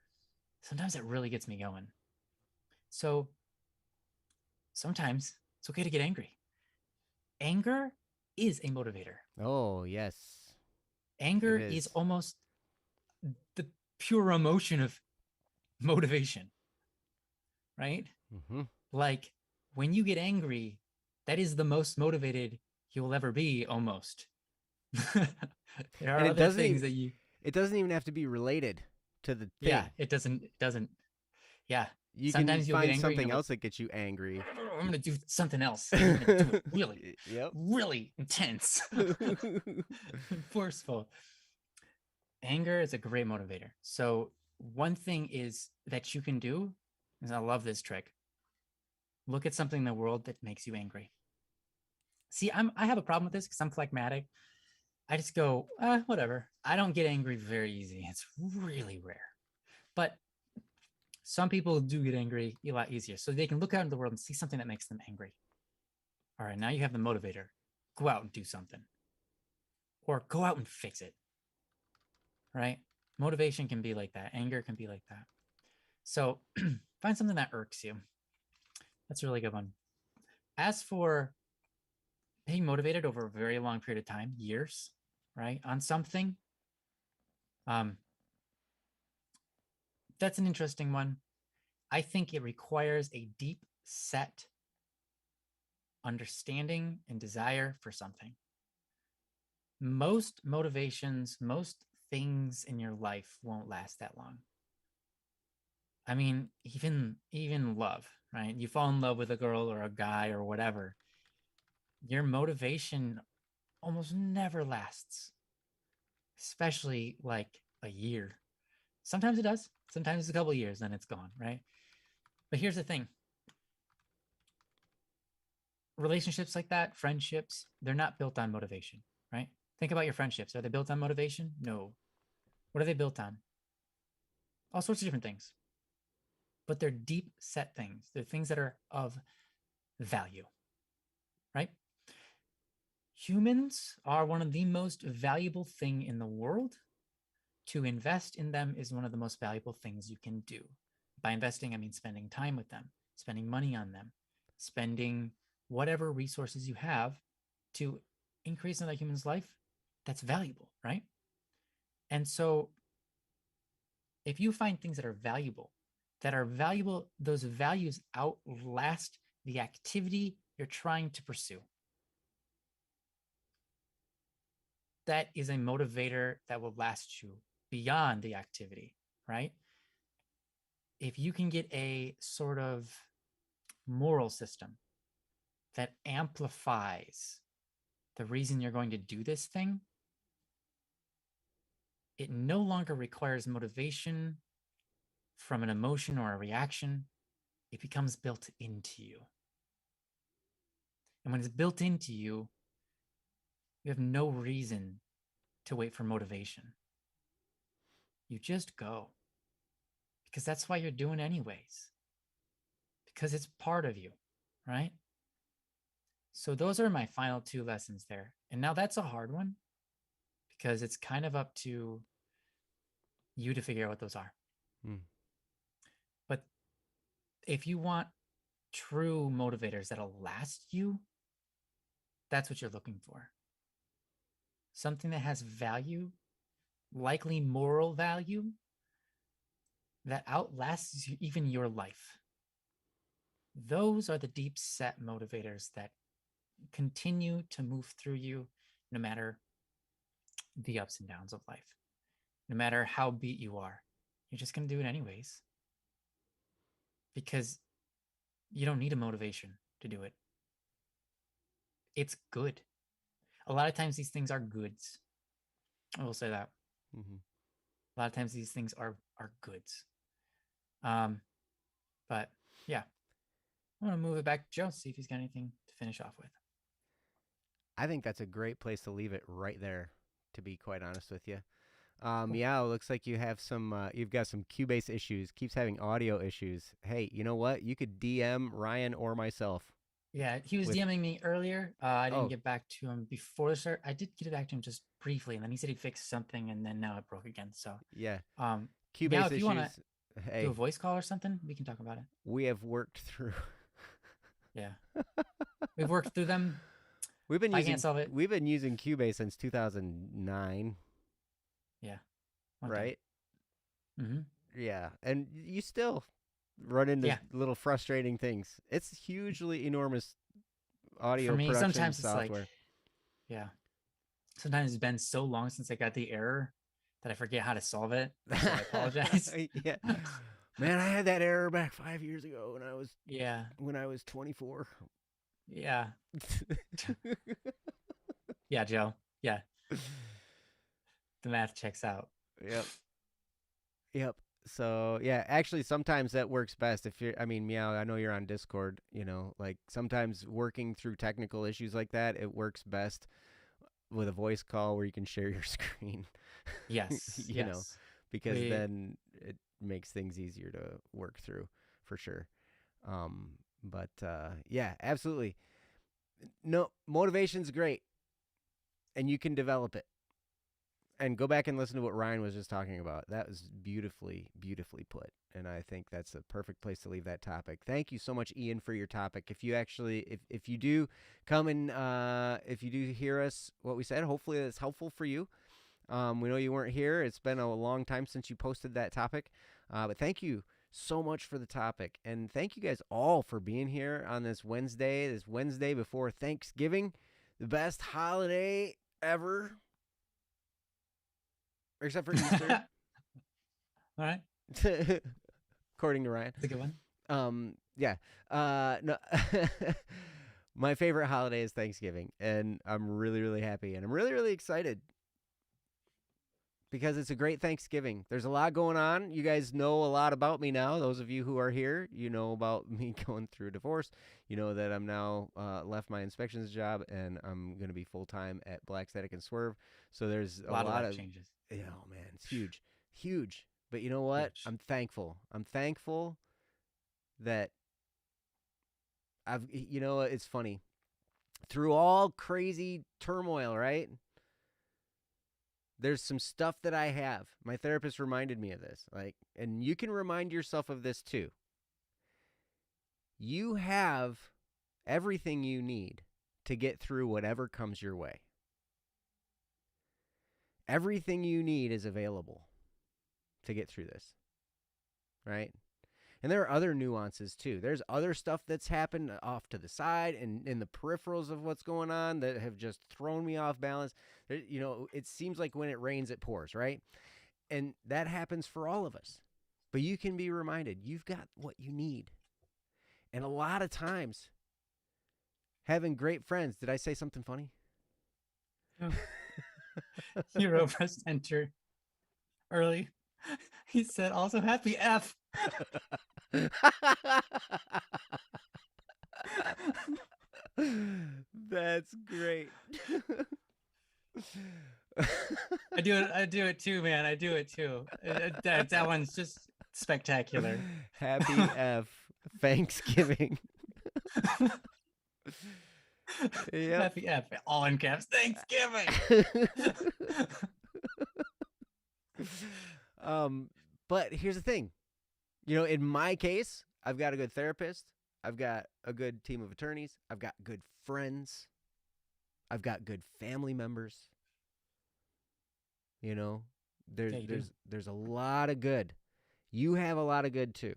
sometimes it really gets me going. So sometimes it's okay to get angry. Anger is a motivator. Oh, yes. Anger is almost the pure emotion of motivation, right? Mm-hmm. Like, when you get angry, that is the most motivated you'll ever be, almost. There are other things that you... It doesn't even have to be related to the thing. Yeah, it doesn't. Yeah. You sometimes can find something else that gets you angry. I'm going to do something else. I'm going to do it really, really intense. Forceful. Anger is a great motivator. So one thing is that you can do, and I love this trick, look at something in the world that makes you angry. See, I have a problem with this because I'm phlegmatic. I just go, whatever. I don't get angry very easy. It's really rare. But some people do get angry a lot easier. So they can look out into the world and see something that makes them angry. All right, now you have the motivator. Go out and do something. Or go out and fix it. Right? Motivation can be like that. Anger can be like that. So find something that irks you. That's a really good one. As for being motivated over a very long period of time, years, right, on something, that's an interesting one. I think it requires a deep set understanding and desire for something. Most motivations, most things in your life won't last that long. I mean, even love, right? You fall in love with a girl or a guy or whatever. Your motivation almost never lasts, especially like a year. Sometimes it does. Sometimes it's a couple of years, then it's gone, right? But here's the thing. Relationships like that, friendships, they're not built on motivation, right? Think about your friendships. Are they built on motivation? No. What are they built on? All sorts of different things. But they're deep set things. They're things that are of value, right? Humans are one of the most valuable thing in the world. To invest in them is one of the most valuable things you can do. By investing, I mean spending time with them, spending money on them, spending whatever resources you have to increase another human's life. That's valuable, right? And so if you find things that are valuable, those values outlast the activity you're trying to pursue. That is a motivator that will last you beyond the activity, right? If you can get a sort of moral system that amplifies the reason you're going to do this thing, it no longer requires motivation from an emotion or a reaction. It becomes built into you. And when it's built into you, you have no reason to wait for motivation. You just go. Because that's why you're doing it anyways. Because it's part of you, right? So those are my final two lessons there. And now that's a hard one because it's kind of up to you to figure out what those are. But if you want true motivators that'll last you, that's what you're looking for. Something that has value, likely moral value, that outlasts even your life. Those are the deep set motivators that continue to move through you no matter the ups and downs of life. No matter how beat you are, you're just going to do it anyways. Because you don't need a motivation to do it. It's good. A lot of times these things are goods. I will say that. Mm-hmm. A lot of times these things are goods. But yeah, I want to move it back to Joe, see if he's got anything to finish off with. I think that's a great place to leave it right there, to be quite honest with you. Cool. Yeah, it looks like you have some, you've got some Cubase issues, keeps having audio issues. Hey, you know what? You could DM Ryan or myself. Yeah, he was DMing me earlier. I didn't get back to him before the start. I did get it back to him just briefly, and then he said he fixed something, and then now it broke again. So yeah, Cubase now if issues. You want to do a voice call or something, we can talk about it. We have worked through. Yeah, we've worked through them. We've been using. I can't solve it. We've been using Cubase since 2009. Yeah. Right. Mm-hmm. Yeah, and you still run into little frustrating things. It's hugely enormous audio production sometimes software. It's like, yeah. Sometimes it's been so long since I got the error that I forget how to solve it. So I apologize. Yeah. Man, I had that error back 5 years ago when I was 24. Yeah. Yeah, Joe. Yeah. The math checks out. Yep. So yeah, actually sometimes that works best if you're, Meow, I know you're on Discord, like sometimes working through technical issues like that, it works best with a voice call where you can share your screen. Yes. you know, because then it makes things easier to work through for sure. But yeah, absolutely. No, motivation's great and you can develop it. And go back and listen to what Ryan was just talking about. That was beautifully, beautifully put. And I think that's a perfect place to leave that topic. Thank you so much, Ian, for your topic. If you actually, if you do come and if you do hear us, what we said, hopefully it's helpful for you. We know you weren't here. It's been a long time since you posted that topic. But thank you so much for the topic. And thank you guys all for being here on this Wednesday before Thanksgiving, the best holiday ever. Except for Easter. All right. According to Ryan. That's a good one. Yeah. No. My favorite holiday is Thanksgiving, and I'm really, really happy, and I'm really, really excited because it's a great Thanksgiving. There's a lot going on. You guys know a lot about me now. Those of you who are here, you know about me going through a divorce. You know that I'm now left my inspections job, and I'm going to be full-time at Black Static and Swerve. So there's a lot of changes. Oh, man, it's huge. Huge. But you know what? Huge. I'm thankful. I'm thankful that it's funny. Through all crazy turmoil, right? There's some stuff that I have. My therapist reminded me of this. And you can remind yourself of this too. You have everything you need to get through whatever comes your way. Everything you need is available to get through this, right? And there are other nuances too. There's other stuff that's happened off to the side and in the peripherals of what's going on that have just thrown me off balance. It seems like when it rains, it pours, right? And that happens for all of us. But you can be reminded, you've got what you need. And a lot of times, having great friends. Did I say something funny? Oh. Hero pressed enter early. He said also happy F. That's great. I do it too, man. I do it too. That one's just spectacular. Happy F Thanksgiving. Yep. Happy F, all in caps. Thanksgiving. But here's the thing. In my case, I've got a good therapist. I've got a good team of attorneys. I've got good friends. I've got good family members. There's a lot of good. You have a lot of good too.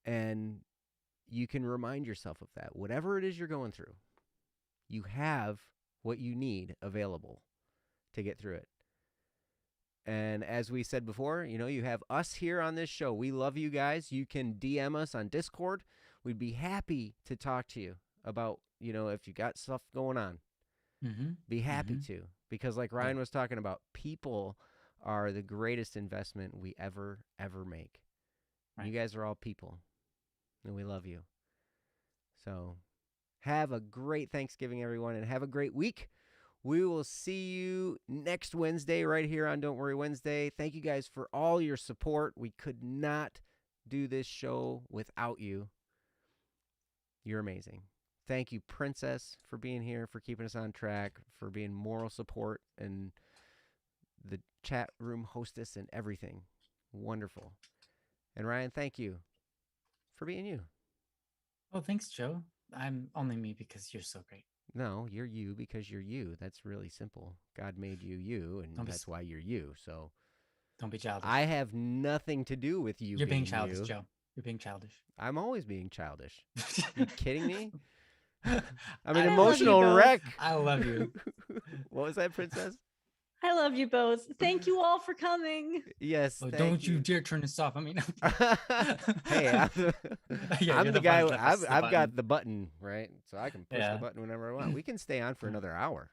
And you can remind yourself of that. Whatever it is you're going through, you have what you need available to get through it. And as we said before, you have us here on this show. We love you guys. You can DM us on Discord. We'd be happy to talk to you about, if you got stuff going on. Mm-hmm. Be happy to. Because like Ryan was talking about, people are the greatest investment we ever make. Right. You guys are all people. And we love you. So have a great Thanksgiving, everyone, and have a great week. We will see you next Wednesday right here on Don't Worry Wednesday. Thank you guys for all your support. We could not do this show without you. You're amazing. Thank you, Princess, for being here, for keeping us on track, for being moral support and the chat room hostess and everything. Wonderful. And Ryan, thank you for being you. Oh, thanks, Joe. I'm only me because you're so great. No, you're you because you're you. That's really simple. God made you, and that's why you're you. So don't be childish. I have nothing to do with you. You're being childish, you. Joe. You're being childish. I'm always being childish. You kidding me? I'm an emotional wreck. I love you. What was that, Princess? I love you both. Thank you all for coming. Yes. Oh, don't you dare turn this off. I mean, hey, I'm the guy. I've got the button, right? So I can push the button whenever I want. We can stay on for another hour.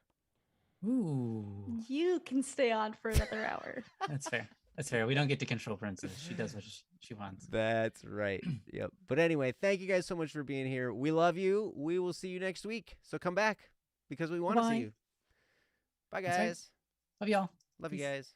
Ooh. You can stay on for another hour. That's fair. That's fair. We don't get to control Princess. She does what she wants. That's right. Yep. But anyway, thank you guys so much for being here. We love you. We will see you next week. So come back because we want to see you. Bye, guys. Love y'all. Love you guys.